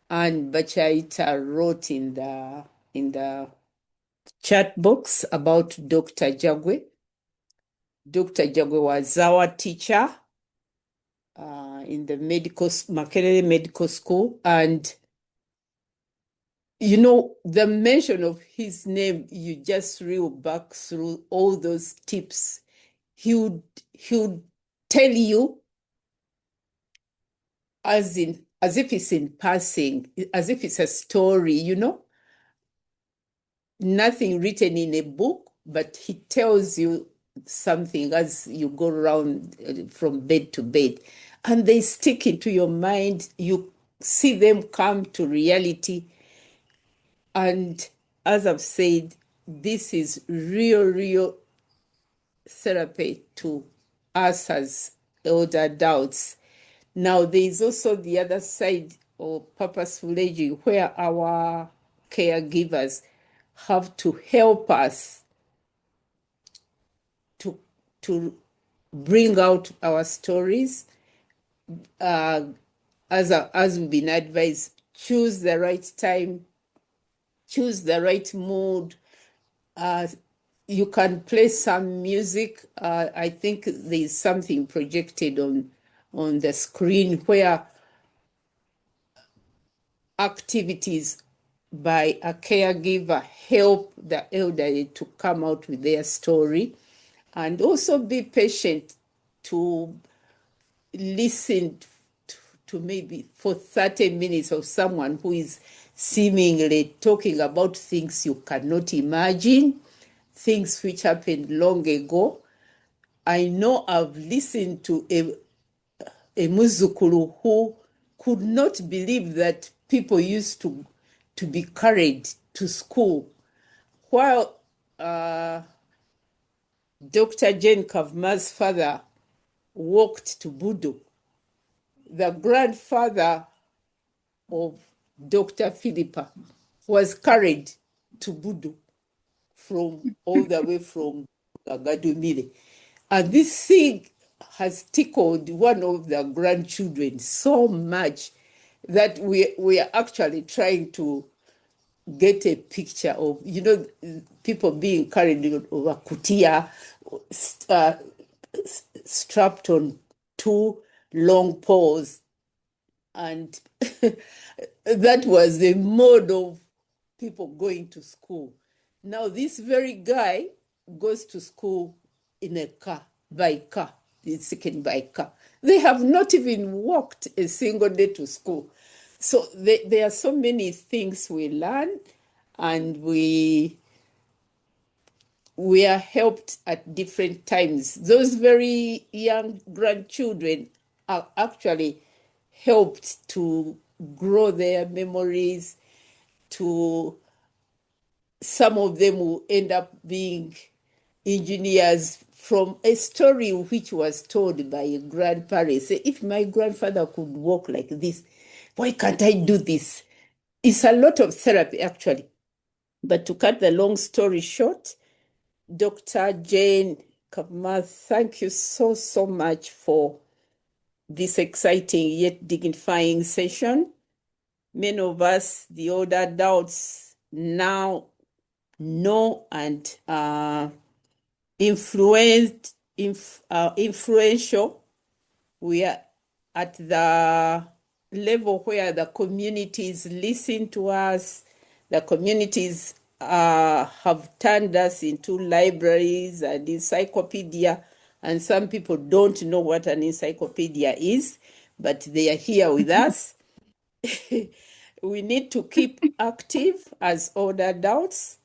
Anne Bachaita wrote in the chat box about Dr. Jagwe. Dr. Jagwe was our teacher in the Makerere Medical School. And, you know, the mention of his name, you just reel back through all those tips. He would tell you as if it's in passing, as if it's a story, you know, nothing written in a book, but he tells you something as you go around from bed to bed, and they stick into your mind. You see them come to reality. And as I've said, this is real therapy to us as elder adults. Now, there is also the other side of purposeful aging, where our caregivers have to help us to bring out our stories. As we've been advised, choose the right time, choose the right mood. You can play some music. I think there's something projected on the screen where activities by a caregiver help the elderly to come out with their story, and also be patient to listen to maybe for 30 minutes of someone who is seemingly talking about things you cannot imagine, things which happened long ago. I know I've listened to a muzukuru who could not believe that people used to be carried to school, while Dr. Jane Kavuma's father walked to Budo. The grandfather of Dr. Philippa was carried to Budo from all the way from Gagadumile. And this thing has tickled one of the grandchildren so much that we are actually trying to get a picture of, people being carried over kutia, strapped on two long poles. And that was the mode of people going to school. Now, this very guy goes to school in a car, by car, he's taken by car. They have not even walked a single day to school. So there are so many things we learn, and we are helped at different times. Those very young grandchildren are actually helped to grow their memories. Some of them will end up being engineers from a story which was told by a grandparent. Say, if my grandfather could walk like this, why can't I do this? It's a lot of therapy, actually. But to cut the long story short, Dr. Jane Kavuma, thank you so, so much for this exciting yet dignifying session. Many of us, the older adults, now know and influential. We are at the level where the communities listen to us. The communities have turned us into libraries and encyclopedia, and some people don't know what an encyclopedia is, but they are here with us. We need to keep active as older adults,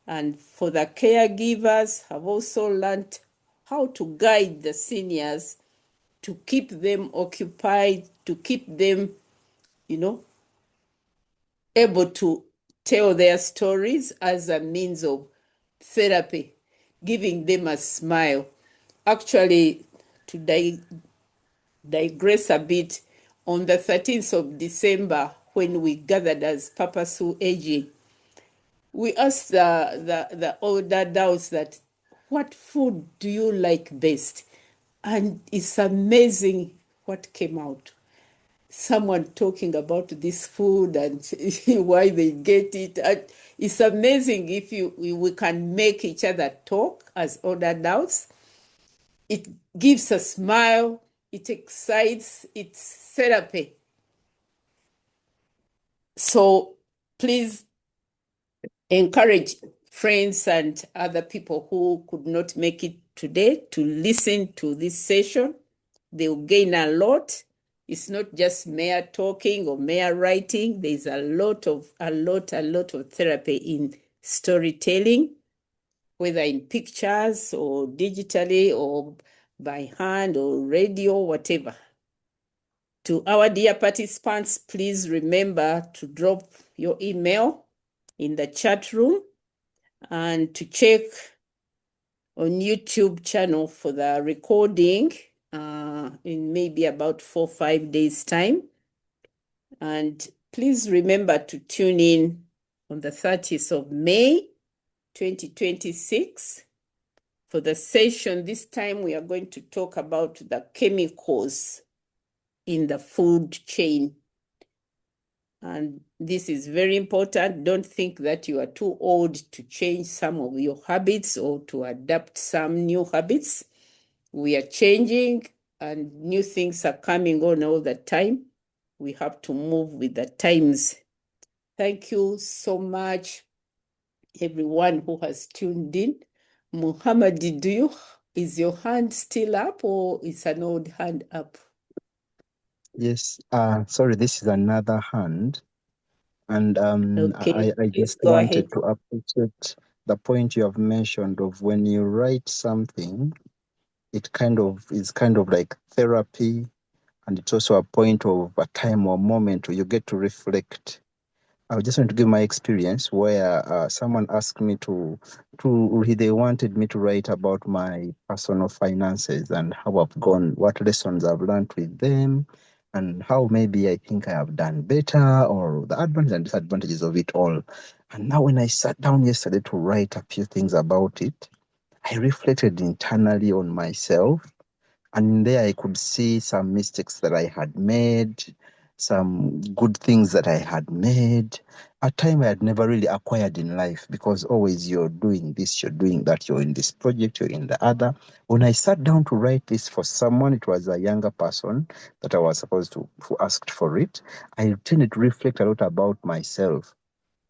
and for the caregivers, have also learned how to guide the seniors, to keep them occupied, to keep them, able to tell their stories as a means of therapy, giving them a smile. Actually, to digress a bit, on the 13th of December, when we gathered as Purposeful Aging, we asked the older adults that, what food do you like best? And it's amazing what came out. Someone talking about this food and why they get it. And it's amazing if we can make each other talk as older adults. It gives a smile, it excites, it's therapy. So please encourage friends and other people who could not make it today to listen to this session. They'll gain a lot. It's not just mere talking or mere writing. There's a lot of therapy in storytelling, whether in pictures or digitally or by hand or radio, whatever. To our dear participants, please remember to drop your email in the chat room and to check on YouTube channel for the recording in maybe about 4 or 5 days time. And please remember to tune in on the 30th of May 2026 for the session. This time we are going to talk about the chemicals in the food chain. And this is very important. Don't think that you are too old to change some of your habits or to adapt some new habits. We are changing and new things are coming on all the time. We have to move with the times. Thank you so much, everyone who has tuned in. Muhammad, is your hand still up or is an old hand up? Yes, sorry, this is another hand. And Okay, I please just go ahead. wanted to appreciate the point you have mentioned of when you write something, it is kind of like therapy, and it's also a point of a time or moment where you get to reflect. I just want to give my experience where someone asked me they wanted me to write about my personal finances and how I've gone, what lessons I've learned with them, and how maybe I think I have done better, or the advantages and disadvantages of it all. And now when I sat down yesterday to write a few things about it, I reflected internally on myself, and there I could see some mistakes that I had made, some good things that I had made, a time I had never really acquired in life, because always you're doing this, you're doing that, you're in this project, you're in the other. When I sat down to write this for someone, it was a younger person that I was supposed to, who asked for it. I tended to reflect a lot about myself.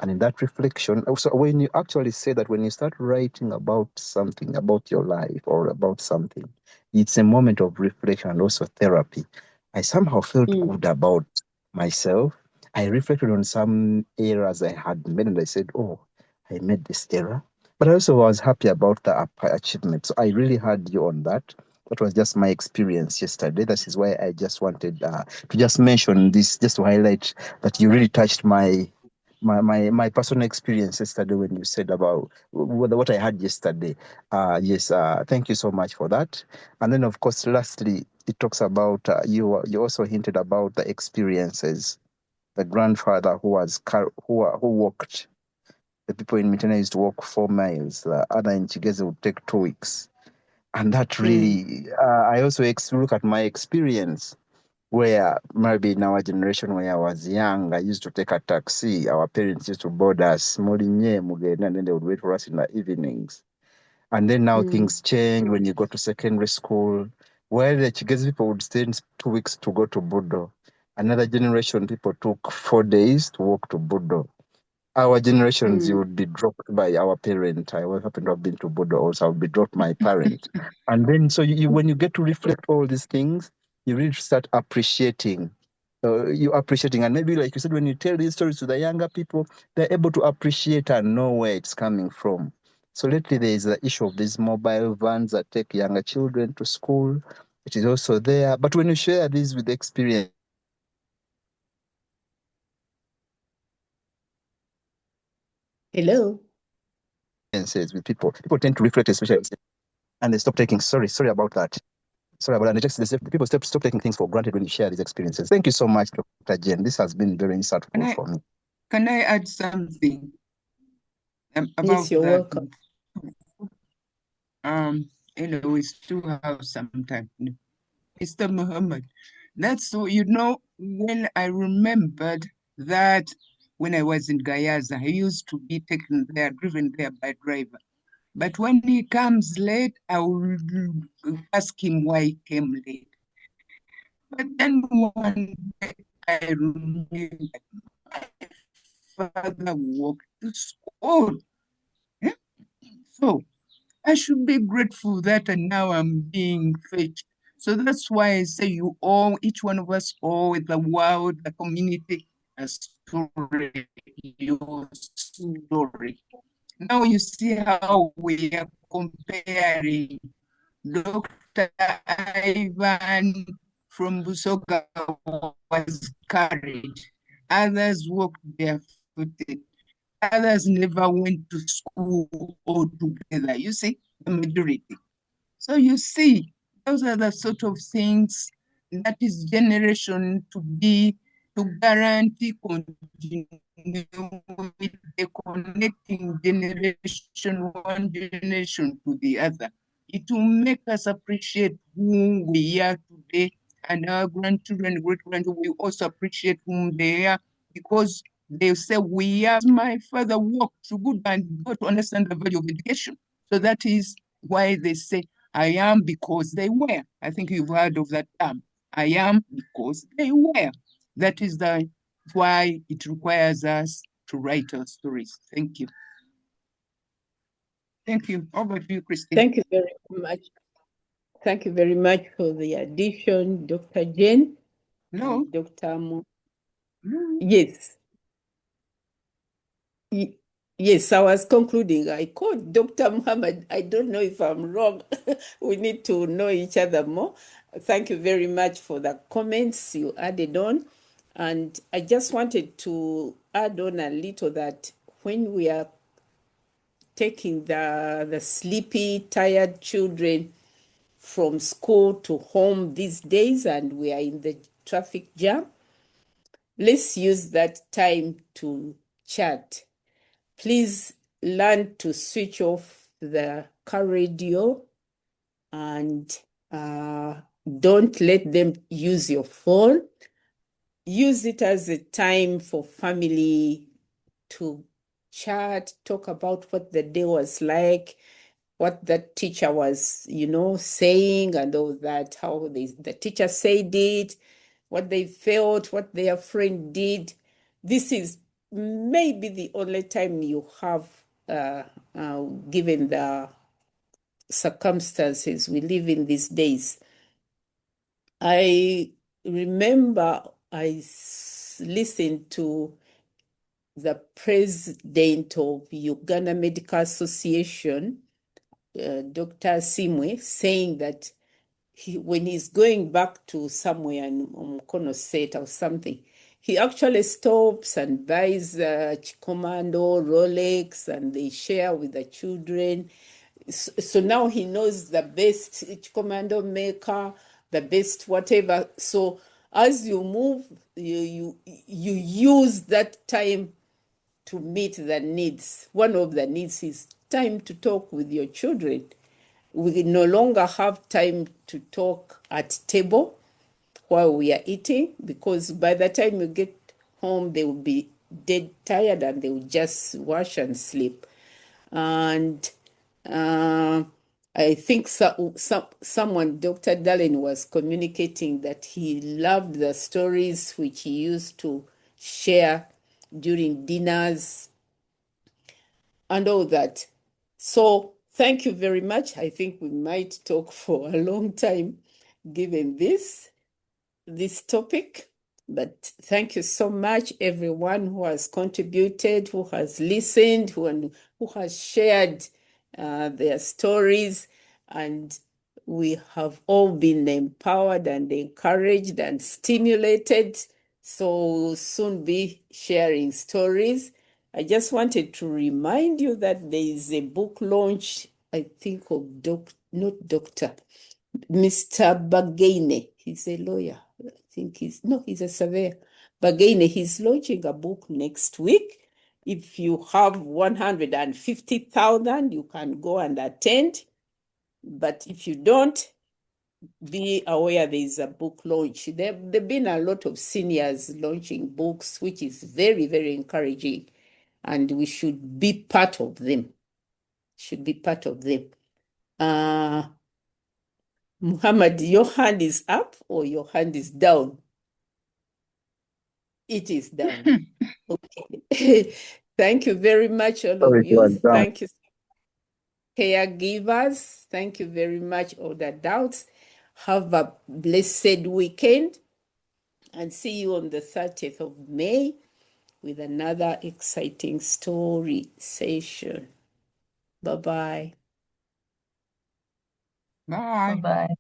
And in that reflection, also when you actually say that, when you start writing about something, about your life or about something, it's a moment of reflection and also therapy. I somehow felt good about myself. I reflected on some errors I had made, and I said, oh, I made this error. But I also was happy about the achievement. So I really had you on that. That was just my experience yesterday. That is why I just wanted to just mention this, just to highlight that you really touched my personal experience yesterday when you said about what I had yesterday. Yes, thank you so much for that. And then, of course, lastly, it talks about you also hinted about the experiences. The grandfather who walked. The people in Mitena used to walk 4 miles. The other in Chigeze would take 2 weeks. And that really, I also look at my experience, where maybe in our generation, when I was young, I used to take a taxi. Our parents used to board us, Morinye, Mugenda, and then they would wait for us in the evenings. And then now things change when you go to secondary school, where the Chigezi people would stay 2 weeks to go to Budo. Another generation, people took 4 days to walk to Budo. Our generations, you would be dropped by our parent. I happen to have been to Bodo also. I would be dropped by my parent. And then, so when you get to reflect all these things, you really start appreciating. And maybe, like you said, when you tell these stories to the younger people, they're able to appreciate and know where it's coming from. So lately, there is the issue of these mobile vans that take younger children to school. It is also there. But when you share this with experience, Hello. with people tend to reflect, especially, and they stop taking, sorry about that. Sorry about that. People stop taking things for granted when you share these experiences. Thank you so much, Dr. Jen. This has been very insightful for me. Can I add something about Yes, you're that? welcome. We still have some time. Mr. Muhammad, that's so, when I remembered that when I was in Gayaza, he used to be taken there, driven there by driver. But when he comes late, I will ask him why he came late. But then one day I remembered my father walked to school. Yeah? So I should be grateful that now I'm being fetched. So that's why I say each one of us owe the world, the community, a story, your story. Now you see how we are comparing. Dr. Ivan from Busoga was carried. Others walked barefooted. Others never went to school altogether. You see, the majority. So you see, those are the sort of things that is generation to guarantee continuity, connecting generation, one generation to the other. It will make us appreciate who we are today, and our grandchildren, great-grandchildren will also appreciate whom they are, because they say, my father walked through good and got to understand the value of education. So that is why they say, I am because they were. I think you've heard of that term. I am because they were. That is why it requires us to write our stories. Thank you. Thank you. Over to you, Christine. Thank you very much. Thank you very much for the addition, Dr. Jane. No. And Dr. Mo. No. Yes. Yes, I was concluding. I called Dr. Muhammad. I don't know if I'm wrong. We need to know each other more. Thank you very much for the comments you added on. And I just wanted to add on a little that when we are taking the sleepy, tired children from school to home these days and we are in the traffic jam, let's use that time to chat. Please learn to switch off the car radio and don't let them use your phone. Use it as a time for family to chat, talk about what the day was like, what the teacher was, saying and all that, how the teacher said it, what they felt, what their friend did. This is maybe the only time you have, given the circumstances we live in these days. I remember I listened to the president of Uganda Medical Association, Dr. Simwe, saying that when he's going back to somewhere in Mukono State or something, he actually stops and buys Chikomando, Rolex, and they share with the children. So now he knows the best Chikomando maker, the best whatever. So as you move, you use that time to meet the needs. One of the needs is time to talk with your children. We no longer have time to talk at table while we are eating because by the time you get home, they will be dead tired and they will just wash and sleep. And I think someone, Dr. Dallin, was communicating that he loved the stories which he used to share during dinners and all that. So thank you very much. I think we might talk for a long time given this topic. But thank you so much, everyone who has contributed, who has listened, who has shared their stories. And we have all been empowered and encouraged and stimulated. So we'll soon be sharing stories. I just wanted to remind you that there is a book launch, I think of Mr. Bagaine. He's a lawyer. I think he's a surveyor. Bagaine, he's launching a book next week. If you have 150,000, you can go and attend. But if you don't, be aware there is a book launch. There have been a lot of seniors launching books, which is very, very encouraging. And we should be part of them. Muhammad, your hand is up or your hand is down? It is down. Okay. Thank you very much, all of you. Thank you, caregivers. Thank you very much, all the adults. Have a blessed weekend and see you on the 30th of May with another exciting story session. Bye-bye. Bye. Bye-bye.